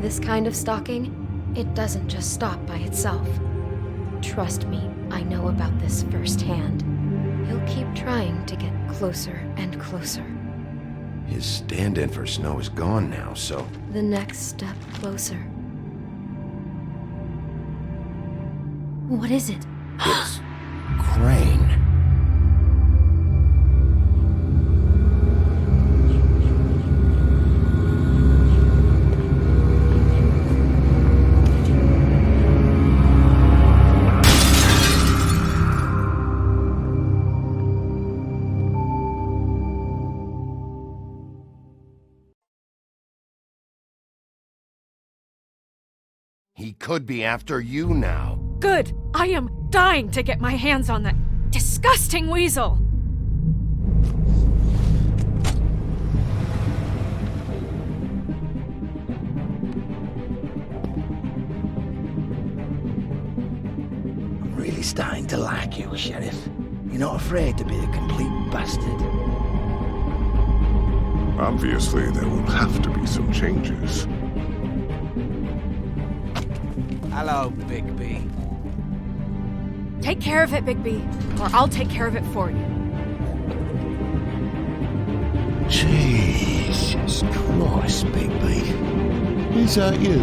This kind of stalking, it doesn't just stop by itself. Trust me, I know about this firsthand. He'll keep trying to get closer and closer. His stand-in for Snow is gone now, so... The next step closer. What is it? It's... Crane. He could be after you now. Good! I am dying to get my hands on that disgusting weasel! I'm really starting to like you, Sheriff. You're not afraid to be a complete bastard. Obviously, there will have to be some changes. Hello, Bigby. Take care of it, Bigby, or I'll take care of it for you. Jesus Christ, Bigby. Is that you?